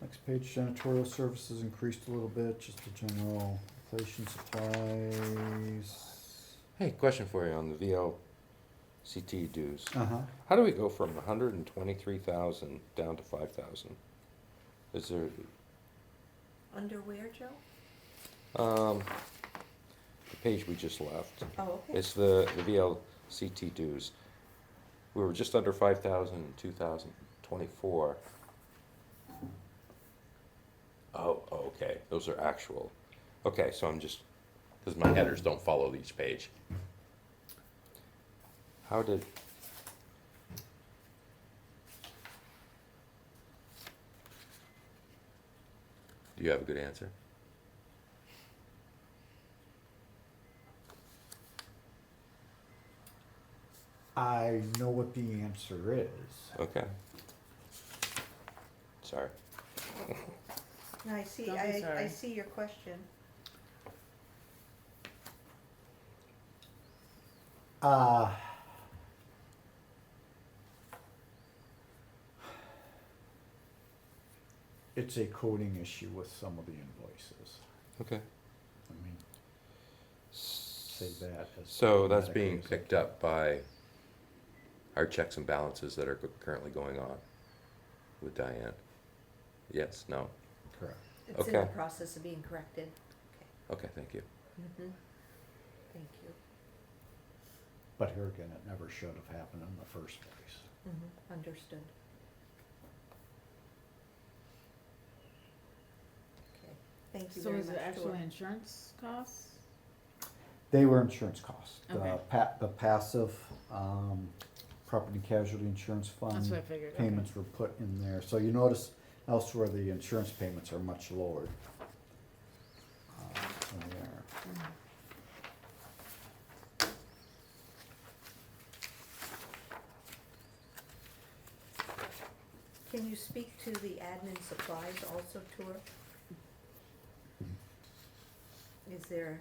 Next page, janitorial services increased a little bit, just the general inflation supplies. hey, question for you on the VLCT dues. Uh-huh. How do we go from 123,000 down to 5,000? Is there, Under where, Joe? the page we just left? Oh, okay. It's the VLCT dues. We were just under 5,000 in 2024. Oh, okay, those are actual. Okay, so I'm just, because my headers don't follow each page. How did? Do you have a good answer? I know what the answer is. Okay. Sorry. No, I see, Don't be I sorry. see your question. It's a coding issue with some of the invoices. Okay. I mean, say that as. So that's automatically being as I picked can. up by our checks and balances that are currently going on with Diane? Yes, no? Correct. It's in the Okay. process of being corrected. Okay, thank you. Mm-hmm. Thank you. But here again, it never should have happened in the first place. Mm-hmm. Understood. Okay, thank you So very is much, it actually Tor. insurance costs? They were insurance costs. Okay. The passive, property casualty insurance fund. That's what I figured, okay. Payments were put in there. So you notice elsewhere the insurance payments are much lower. Than they are. Can you speak to the admin supplies also, Tor? Is there,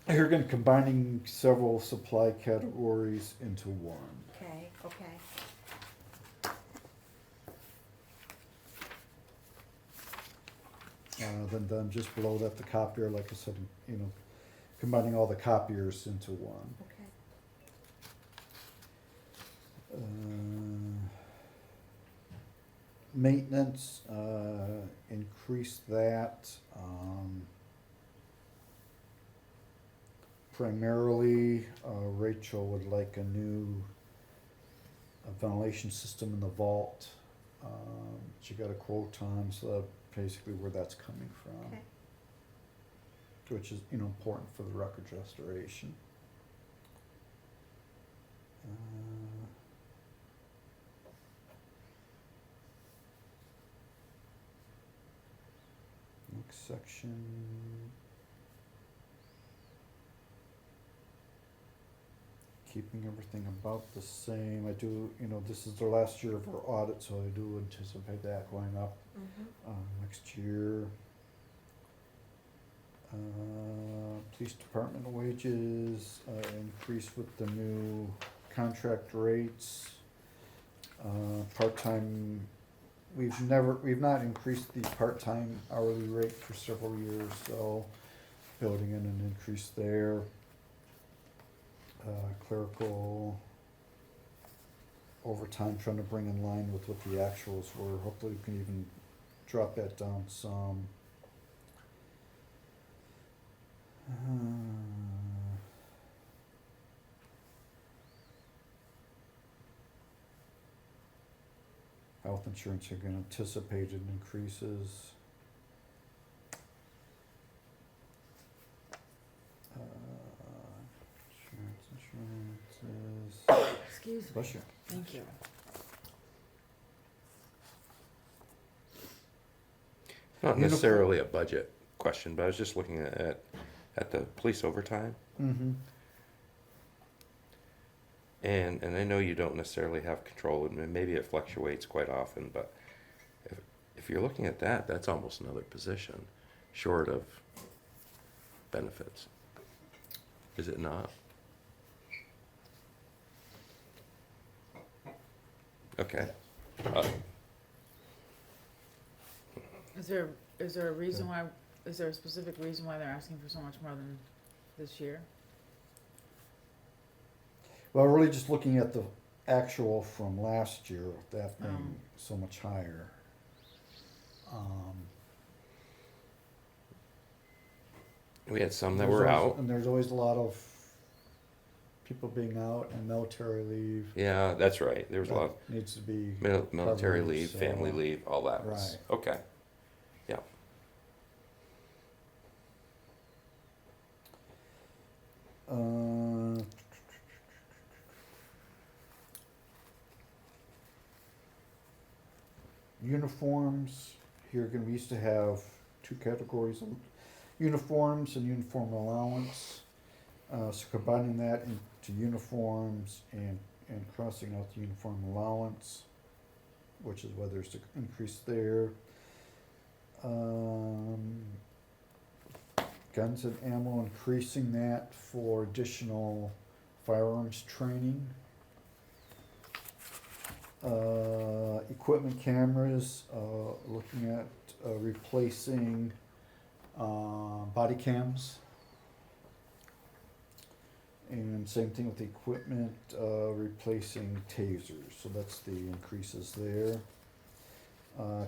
Here again, combining several supply categories into one. okay, okay. Then just below that, the copier, like I said, combining all the copiers into one. Okay. Maintenance, increase that, primarily, Rachel would like a new ventilation system in the vault. She got a quote on, so that's basically where that's coming from. Okay. Which is, important for the records restoration. Next section. Keeping everything about the same. I do, this is the last year of our audit, so I do anticipate that going up next year. Police department wages, increase with the new contract rates. Part-time, we've not increased the part-time hourly rate for several years, so building in an increase there. Clerical overtime, trying to bring in line with what the actuals were. Hopefully we can even drop that down some. Health insurance, again, anticipated increases. Insurances. Excuse me. Bless you. Thank you. Not necessarily a budget question, but I was just looking at the police overtime. Mm-hmm. And I know you don't necessarily have control, and maybe it fluctuates quite often, but if you're looking at that, that's almost another position, short of benefits. Is it not? Okay. Is there a reason why, is there a specific reason why they're asking for so much more than this year? Well, really just looking at the actual from last year, that being so much higher. We had some that There's were always- out. And there's always a lot of people being out and military leave. Yeah, that's right. There was a lot that Needs to be. of military covered, leave, so- family leave, all that was, Right. okay. Yeah. Uniforms, here again, we used to have two categories of uniforms and uniform allowance. So combining that into uniforms and crossing out the uniform allowance, which is why there's an increase there. Guns and ammo, increasing that for additional firearms training. Equipment cameras, looking at replacing body cams. And same thing with the equipment, replacing tasers, so that's the increases there.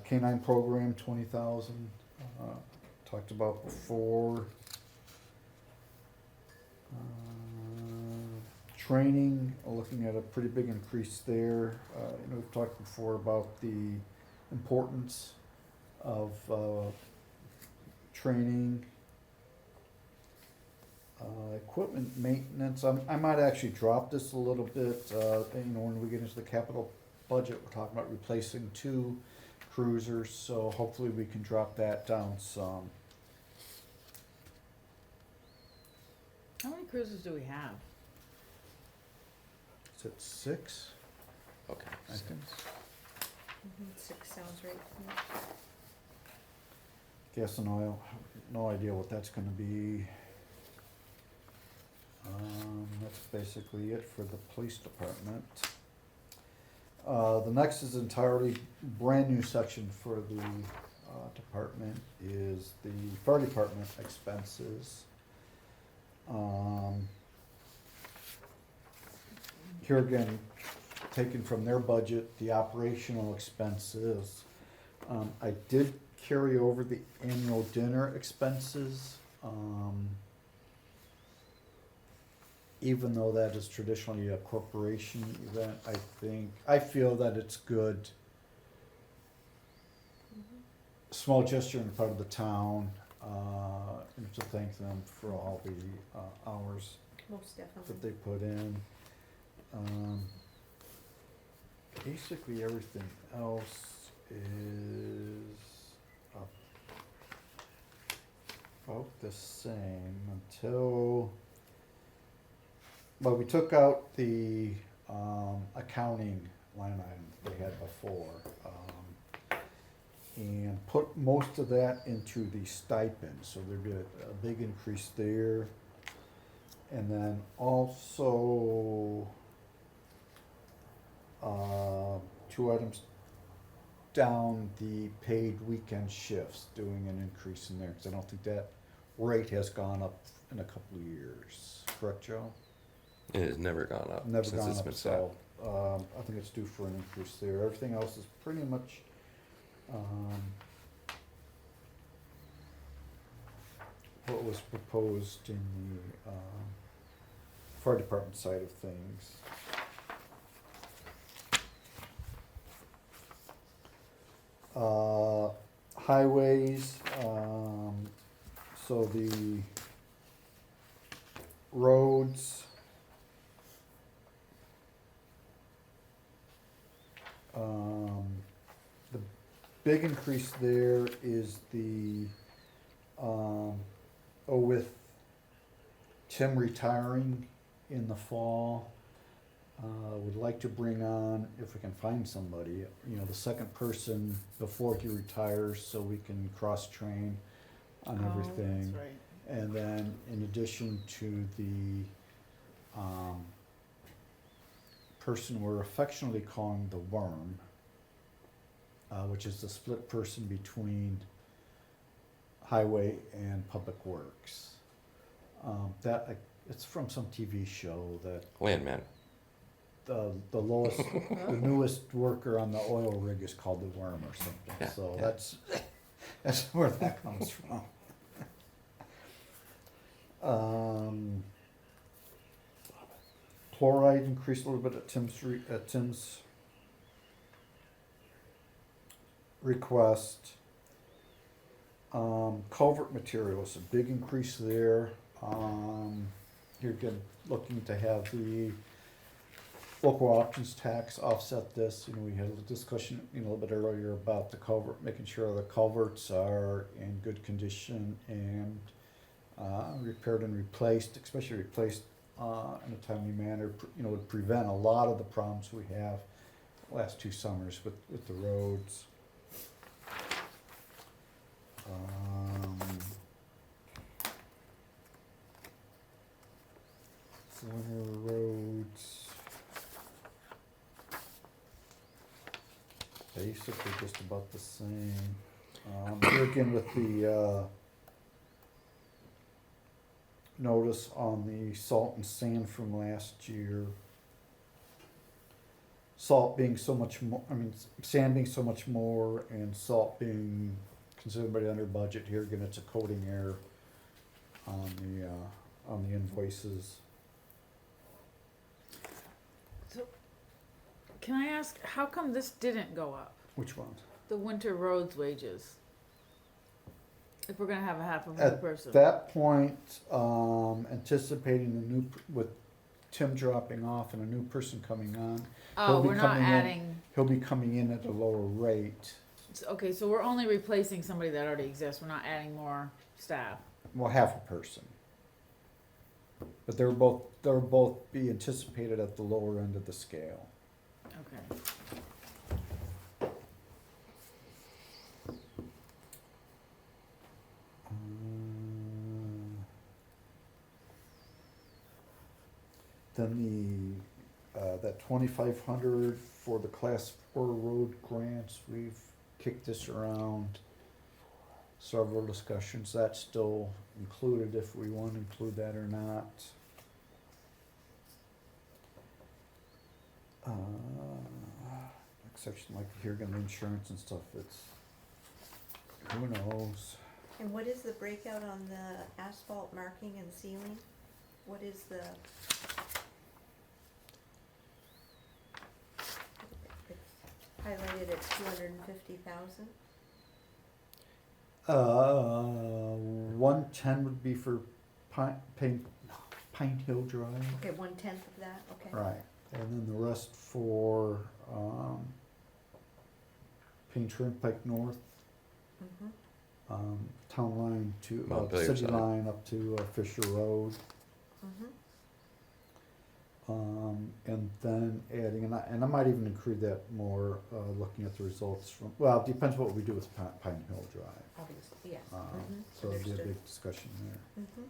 K-9 program, 20,000, talked about before. Training, looking at a pretty big increase there. We've talked before about the importance of training. Equipment maintenance, I might actually drop this a little bit, when we get into the capital budget, we're talking about replacing 2 cruisers, so hopefully we can drop that down some. How many cruisers do we have? Is it 6? Okay. I think. 6 sounds right to me. Gas and oil, no idea what that's gonna be. That's basically it for the police department. The next is entirely brand new section for the department is the fire department expenses. Here again, taken from their budget, the operational expenses, I did carry over the annual dinner expenses. Even though that is traditionally a corporation event, I feel that it's good. Small gesture on the part of the town, and to thank them for all the hours Most that definitely. they put in. Basically everything else is about the same until, well, we took out the accounting line item they had before, and put most of that into the stipend, so there'd be a big increase there. And then also, two items down, the paid weekend shifts, doing an increase in there, because I don't think that rate has gone up in a couple of years. Correct, Joe? It has never gone up Never since gone it's up, been set. so, I think it's due for an increase there. Everything else is pretty much, what was proposed in the, fire department side of things. Highways, so the roads, the big increase there is the, with Tim retiring in the fall, would like to bring on, if we can find somebody, the second person before he retires, so we can cross-train on everything. That's right. And then in addition to the, person we're affectionately calling the Worm, which is the split person between highway and public works. It's from some TV show that Landman. the lowest, the newest worker on the oil rig is called the Worm or something, Yeah, so yeah. that's where that comes from. Chloride increased a little bit at Tim's request. Culvert materials, a big increase there. You're again looking to have the local options tax offset this. We had a discussion, a little bit earlier about the culvert, making sure the culverts are in good condition and repaired and replaced, especially replaced in a timely manner. Would prevent a lot of the problems we have last 2 summers with the roads. Winter roads. Basically just about the same. Here again with the notice on the salt and sand from last year. Salt being so much more, sand being so much more, and salt being considerably under budget. Here again, it's a coding error on the invoices. So, can I ask, how come this didn't go up? Which one? The winter roads wages? If we're gonna have a half of a person. At that point, anticipating the new, with Tim dropping off and a new person coming on, Oh, he'll be we're not coming in- adding, he'll be coming in at a lower rate. okay, so we're only replacing somebody that already exists, we're not adding more staff. Well, half a person. But they'll both be anticipated at the lower end of the scale. Okay. Then that 2,500 for the class 4 road grants, we've kicked this around several discussions. That's still included if we want to include that or not. Next section, like here again, the insurance and stuff, it's who knows? And what is the breakout on the asphalt marking and sealing? What is the? It's highlighted at 250,000. 110 would be for Pine Hill Drive. Okay, 1/10 of that, okay. Right, and then the rest for, Payne Turnpike North, Mhm. town line to, Montpelier city side. line up to Fisher Road. Mhm. And then adding, and I might even include that more, looking at the results from, well, it depends what we do with Pine Hill Drive. Obviously, yes. So it'll be a Understood. big discussion there. Mhm.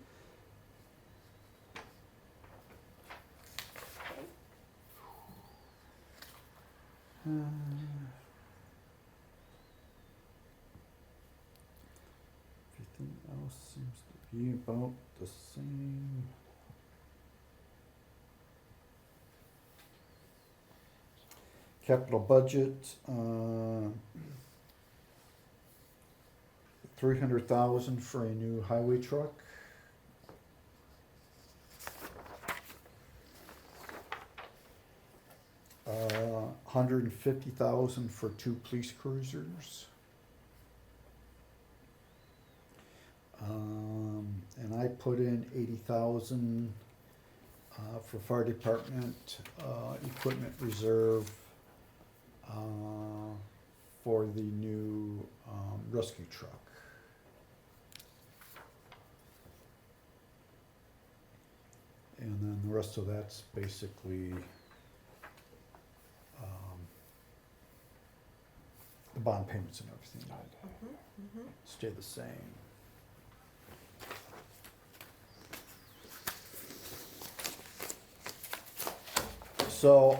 Everything else seems to be about the same. Capital budget, 300,000 for a new highway truck. Uh, 150,000 for 2 police cruisers. And I put in 80,000 for fire department equipment reserve for the new rescue truck. And then the rest of that's basically the bond payments and everything Mhm. Mhm. stay the same. So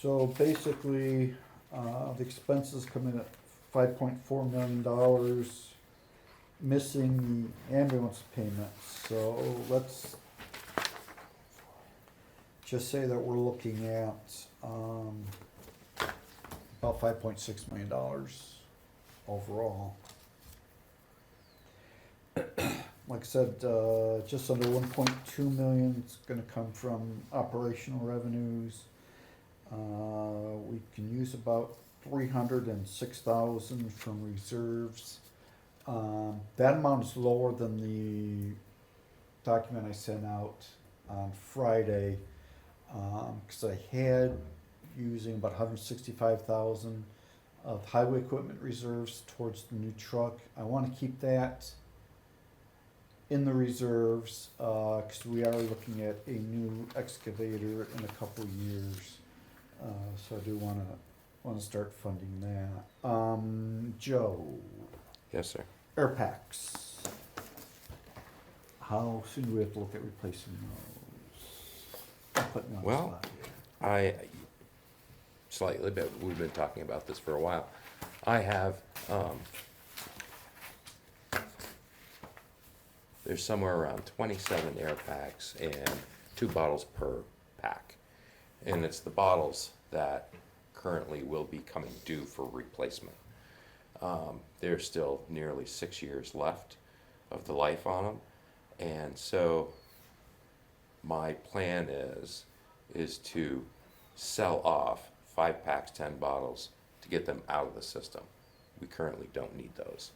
So basically, the expenses come in at $5.4 million, missing the ambulance payments. So let's just say that we're looking at about $5.6 million overall. Like I said, just under 1.2 million is gonna come from operational revenues. We can use about 306,000 from reserves. That amount is lower than the document I sent out on Friday, cause I had using about 165,000 of highway equipment reserves towards the new truck. I wanna keep that in the reserves, cause we are looking at a new excavator in a couple years. So I do wanna start funding that. Joe, Yes, sir. air packs. How soon do we have to look at replacing those? Don't put me on the Well, spot here. I slightly, but we've been talking about this for a while. I have, there's somewhere around 27 air packs and 2 bottles per pack. And it's the bottles that currently will be coming due for replacement. There's still nearly 6 years left of the life on them. And so my plan is to sell off 5 packs, 10 bottles to get them out of the system. We currently don't need those.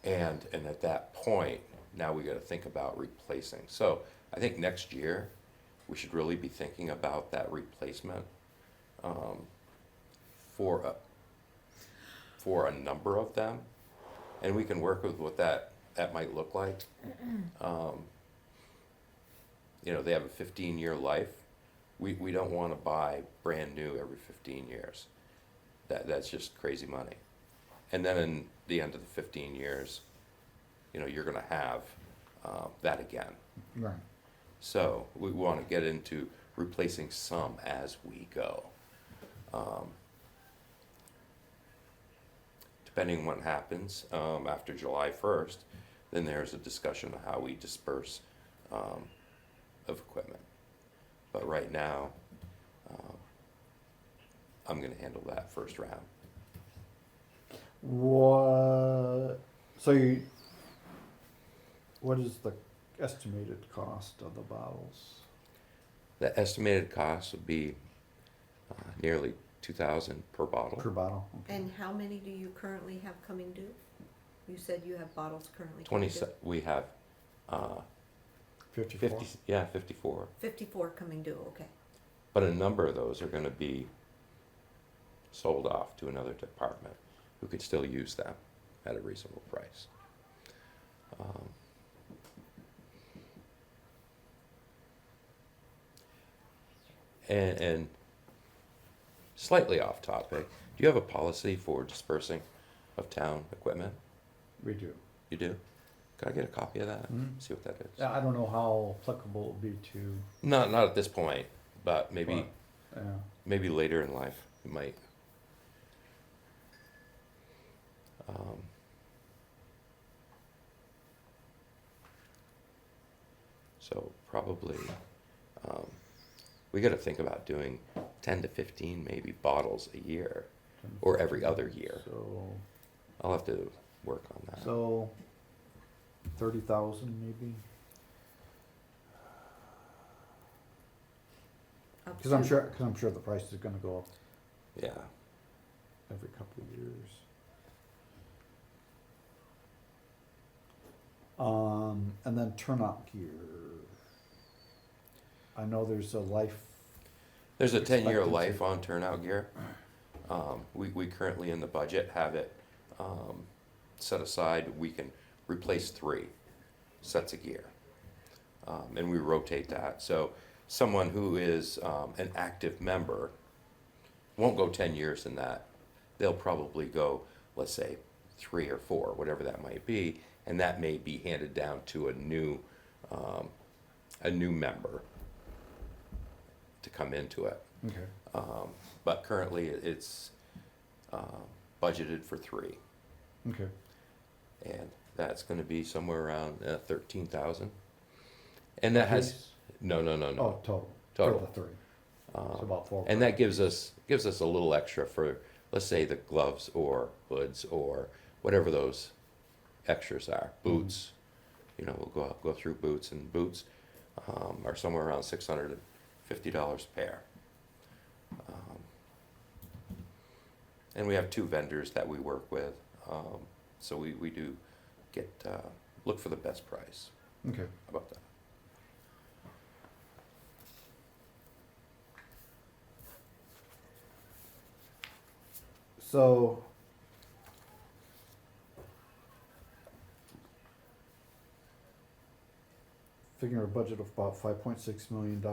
And at that point, now we gotta think about replacing. So I think next year, we should really be thinking about that replacement, for a number of them. And we can work with what that might look like. They have a 15-year life. We don't wanna buy brand new every 15 years. That's just crazy money. And then in the end of the 15 years, you're gonna have, that again. Right. So we wanna get into replacing some as we go. Depending on what happens, after July 1st, then there's a discussion of how we disperse, of equipment. But right now, I'm gonna handle that first round. What, what is the estimated cost of the bottles? The estimated cost would be, nearly 2,000 per bottle. Per bottle? Okay. And how many do you currently have coming due? You said you have bottles currently 20, coming due. we have, 54? 50, yeah, 54. 54 coming due, okay. But a number of those are gonna be sold off to another department who could still use them at a reasonable price. And slightly off topic, do you have a policy for dispersing of town equipment? We do. You do? Could I get a copy of that? Mhm. See what that is? I don't know how applicable it would be to, Not at this point, but maybe, yeah. maybe later in life, it might. So probably, we gotta think about doing 10 to 15 maybe bottles a year, or every other year. So, I'll have to work on that. so 30,000 maybe? Up Because to- I'm sure the price is gonna go up Yeah, every couple of years. And then turnout gear. I know there's a life, there's a 10-year Expectancy. life on turnout gear. We currently in the budget have it, set aside, we can replace 3 sets of gear. And we rotate that, so someone who is, an active member won't go 10 years in that. They'll probably go, let's say, 3 or 4, whatever that might be, and that may be handed down to a new member to come into it. okay, But currently, it's budgeted for 3, okay. and that's gonna be somewhere around 13,000. And that has, Piece? no, Oh, total. Total. For the 3. So about 4. and that gives us a little extra for, let's say, the gloves or hoods or whatever those extras are. Boots, you know, we'll go through boots, and boots are somewhere around $650 a pair. And we have 2 vendors that we work with, so we do get, look for the best price. Okay. How about that? So, figure a budget of about $5.6 million.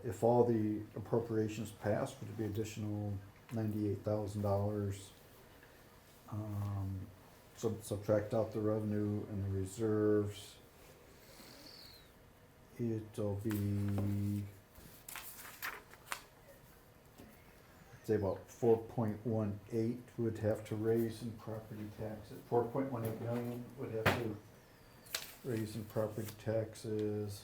If all the appropriations passed, would it be additional $98,000? So subtract out the revenue and the reserves. It'll be, say about 4.18 would have to raise in property taxes. 4.18 million would have to raise in property taxes.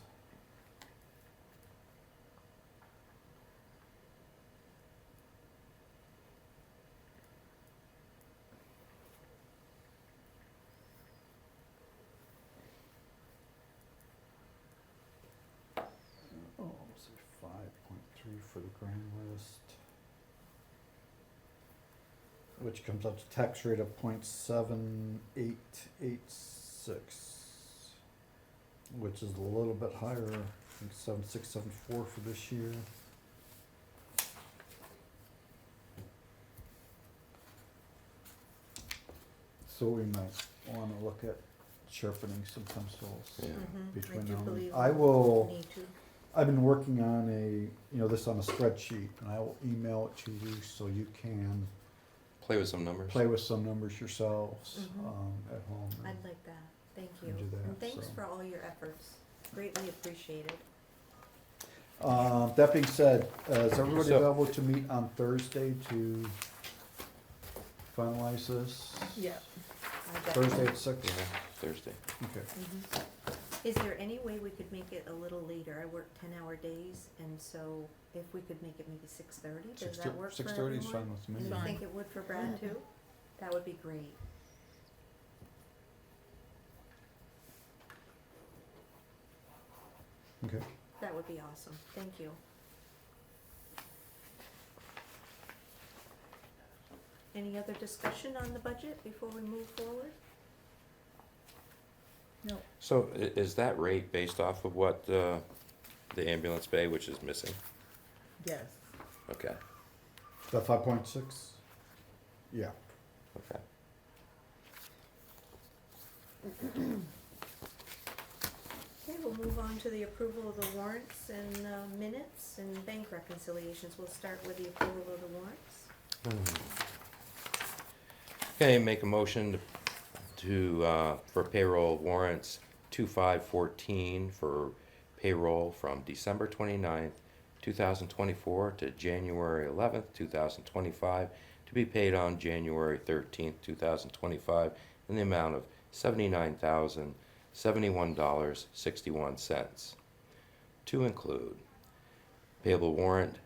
Oh, let's see, 5.3 for the grand list. Which comes up to tax rate of 0.7886, which is a little bit higher, I think 7.674 for this year. So we might wanna look at sharpening some pencils. Yeah. Mhm, Between I do now and- believe I we will- need to. I've been working on this on a spreadsheet, and I will email it to you so you can Play with some numbers. play with some numbers yourselves, Mhm. at home. I'd like that, thank you. And do that, And thanks so. for all your efforts, greatly appreciated. That being said, is everybody So- available to meet on Thursday to finalize this? Yeah. Thursday at 6? Yeah, Thursday. Okay. Is there any way we could make it a little later? I work 10-hour days, and so if we could make it maybe 6:30, does that work for everyone? 6:30 is fine with me. And you Fine. think it would for Brad too? That would be great. Okay. That would be awesome. Thank you. Any other discussion on the budget before we move forward? No. So is that rate based off of what, the ambulance bay, which is missing? Yes. Okay, The 5.6? Yeah. okay. Okay, we'll move on to the approval of the warrants and minutes and bank reconciliations. We'll start with the approval of the warrants. Okay, make a motion to, for payroll warrants 2514 for payroll from December 29th, 2024 to January 11th, 2025, to be paid on January 13th, 2025, in the amount of $79,071.61. To include payable warrant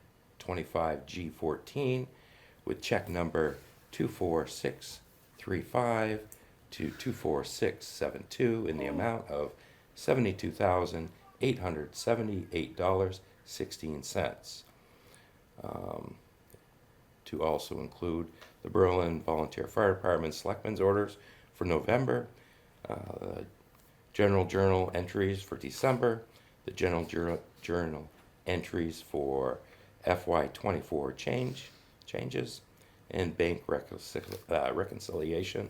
25G14 with check number 24635 to 24672 in the amount of $72,878.16. To also include the Berlin Volunteer Fire Department Selectmen's orders for November, General Journal entries for December, the General Journal entries for FY24 changes, and bank reconciliation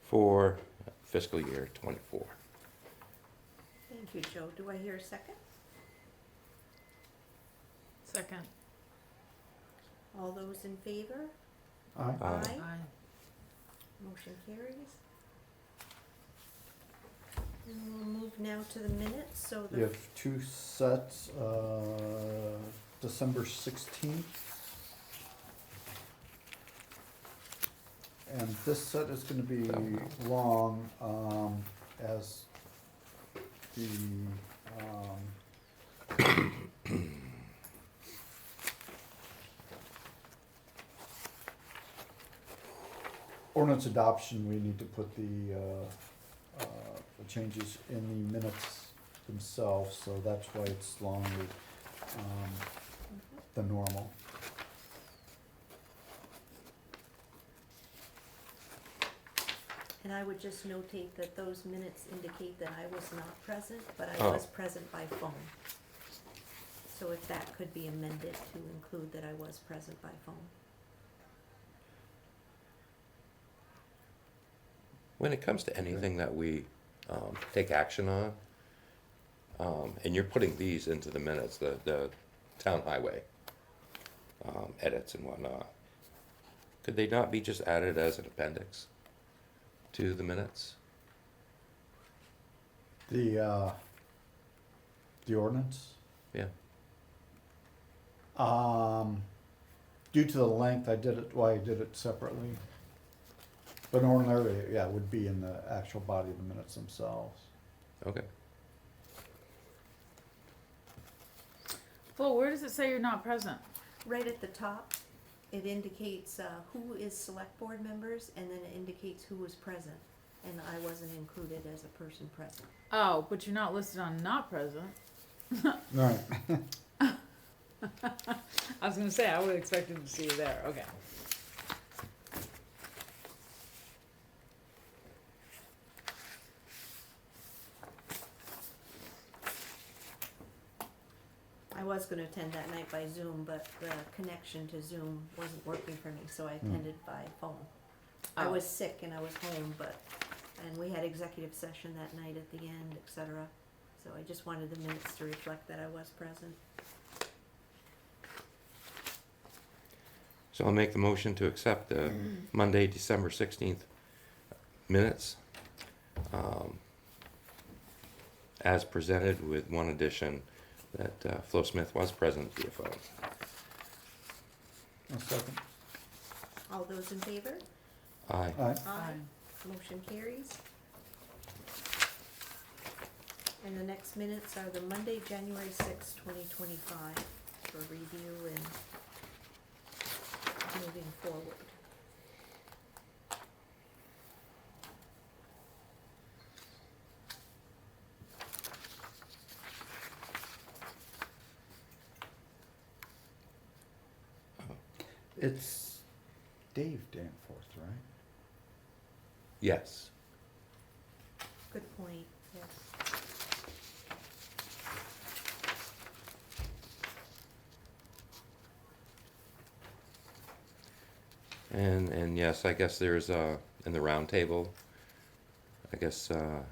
for fiscal year 24. Thank you, Joe. Do I hear a second? Second. All those in favor? Aye. Aye. Motion carries. And we'll move now to the minutes, so You the, have two sets, December 16th. And this set is gonna be long, as the, ordinance adoption, we need to put the changes in the minutes themselves, so that's why it's longer, than normal. and I would just notate that those minutes indicate that I was not present, but I Oh. was present by phone. So if that could be amended to include that I was present by phone. When it comes to anything that we take action on, and you're putting these into the minutes, the town highway edits and whatnot, could they not be just added as an appendix to the minutes? The ordinance, Yeah. due to the length, I did it separately. But ordinarily, yeah, it would be in the actual body of the minutes themselves. Okay. Flo, where does it say you're not present? Right at the top, it indicates who is select board members, and then it indicates who was present. And I wasn't included as a person present. Oh, but you're not listed on not present. Right. I was gonna say, I would have expected to see you there, okay. I was gonna attend that night by Zoom, but the connection to Zoom wasn't working for me, so I attended by phone. I Oh. was sick and I was home, and we had executive session that night at the end, et cetera. So I just wanted the minutes to reflect that I was present. So I'll make the motion to accept the Monday, December 16th minutes as presented with one addition that Flo Smith was present via phone. A second. All those in favor? Aye. Aye. Motion carries. And the next minutes are the Monday, January sixth, 2025, for review and moving forward. It's Dave Danforth, right? Yes. Good point, yes. And yes, I guess there's, in the round table, I guess, the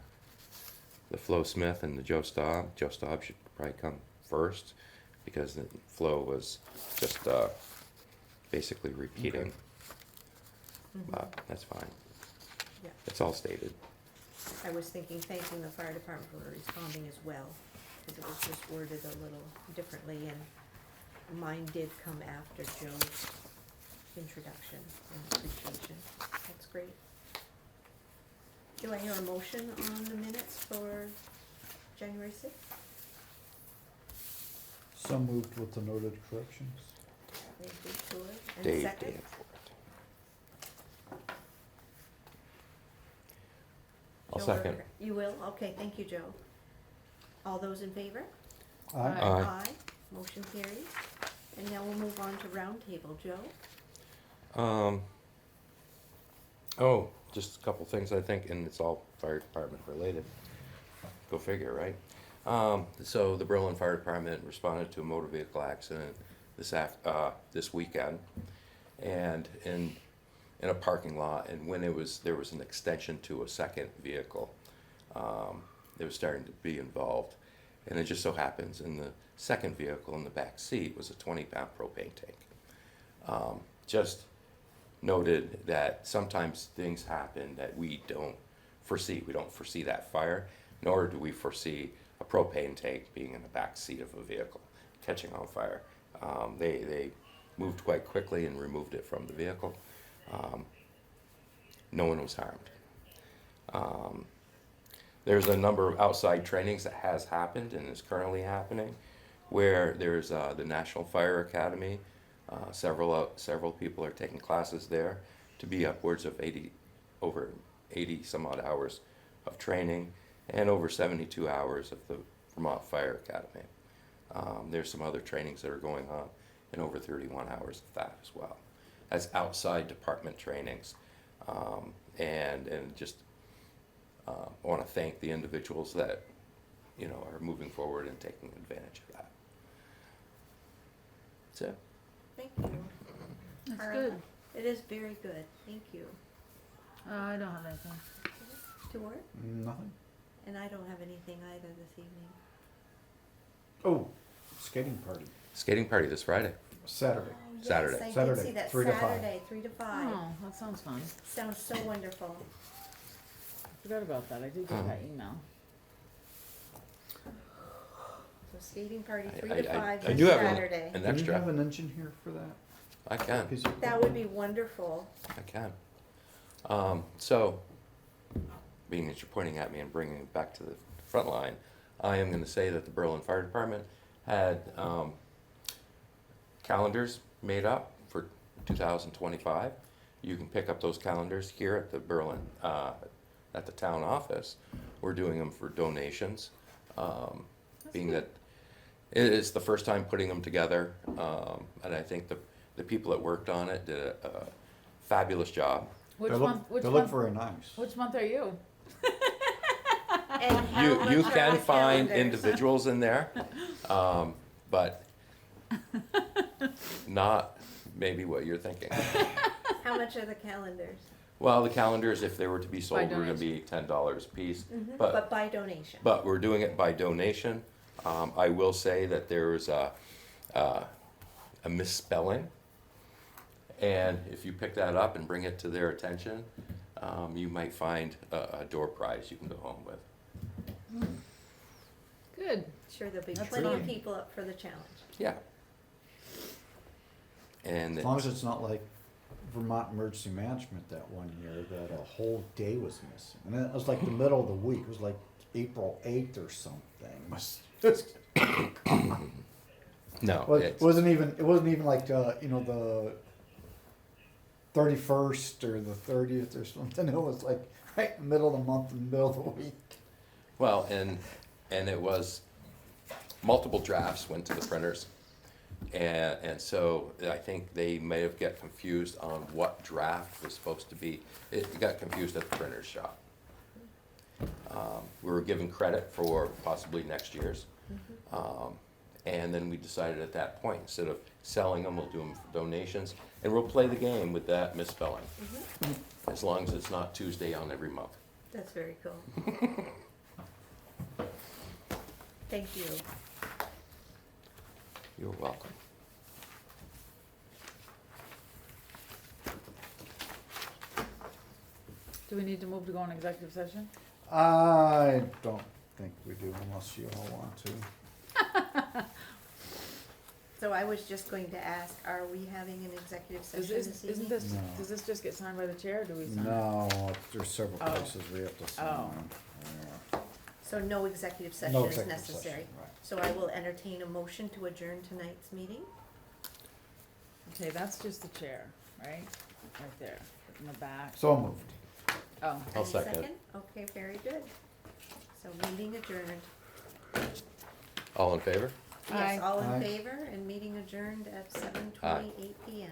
Flo Smith and the Joe Staub. Joe Staub should probably come first, because the Flo was just, basically repeating. Okay. But that's fine. Yeah. It's all stated. I was thinking thanking the fire department for responding as well, because it was just worded a little differently, and mine did come after Joe's introduction and appreciation. That's great. Do I hear a motion on the minutes for January sixth? So moved with the noted corrections. Thank you, Stuart. And Dave second? Danforth. I'll Joe second. Worker. You will? Okay, thank you, Joe. All those in favor? Aye. Aye. Motion carries. And now we'll move on to roundtable. Joe? Oh, just a couple things, I think, and it's all fire department related. Go figure, right? So the Berlin Fire Department responded to a motor vehicle accident this weekend, and in a parking lot, and when there was an extension to a second vehicle, they were starting to be involved, and it just so happens in the second vehicle in the back seat was a 20-pound propane tank. Just noted that sometimes things happen that we don't foresee. We don't foresee that fire, nor do we foresee a propane tank being in the back seat of a vehicle catching on fire. They moved quite quickly and removed it from the vehicle. No one was harmed. There's a number of outside trainings that has happened and is currently happening, where there's the National Fire Academy. Several people are taking classes there to be upwards of over 80 some odd hours of training, and over 72 hours of the Vermont Fire Academy. There's some other trainings that are going on, and over 31 hours of that as well. That's outside department trainings, and just want to thank the individuals that are moving forward and taking advantage of that. That's it. Thank you. That's Carla? good. It is very good. Thank you. I don't have anything. Stuart? Nothing. And I don't have anything either this evening. Oh, skating party, Skating party this Friday. Saturday. Oh, yes, Saturday. I did Saturday, see that. 3 to 5. Saturday, 3 to 5. Oh, that sounds fun. Sounds so wonderful. I forgot about that. I did get that email. So skating party, 3 I to 5 I this do have Saturday. an Do you have extra. an engine here for that? I can. Piece of That would be wonderful. I can. So, being that you're pointing at me and bringing it back to the front line, I am going to say that the Berlin Fire Department had calendars made up for 2025. You can pick up those calendars here at the Berlin, at the town office. We're doing them for donations, being that it is the first time putting them together, and I think the people that worked on it did a fabulous job. Which They month? look, they look very nice. Which month are you? And how You much are can the find calendars? individuals in there, but not maybe what you're thinking. How much are the calendars? Well, the calendars, if they were to be sold, By were gonna be $10 a piece, But but, by donation. but we're doing it by donation. I will say that there is a misspelling, and if you pick that up and bring it to their attention, you might find a door prize you can go home with. Good. Sure there'll be That's plenty of fine. people up for the challenge. Yeah. And As long as it's not like Vermont Emergency Management that one year, that a whole day was missing. And it was like the middle of the week, it was like April 8th or something. no, Well, it's, it wasn't even like, the 31st or the 30th or something. It was like right in the middle of the month, in the middle of the week. well, and it was, multiple drafts went to the printers. And so I think they may have got confused on what draft was supposed to be. It got confused at the printer's shop. We were given credit for possibly next year's. And then we decided at that point, instead of selling them, we'll do them for donations. And we'll play the game with that misspelling, as long as it's not Tuesday on every month. That's very cool. Thank you. You're welcome. Do we need to move to go in executive session? I don't think we do unless you all want to. So I was just going to ask, are we having an executive session this evening? Isn't this, No. does this just get signed by the chair, or do we sign? No, there's several Oh. places we have to sign. Oh. Yeah. So no executive session No is executive necessary. session, right. So I will entertain a motion to adjourn tonight's meeting. Okay, that's just the chair, right? Right there, in the back. So moved. Oh, I'll Any second it. Okay, very good. So meeting adjourned. All in favor? Yes, Aye. all in Aye. favor, and meeting adjourned at 7:28 PM.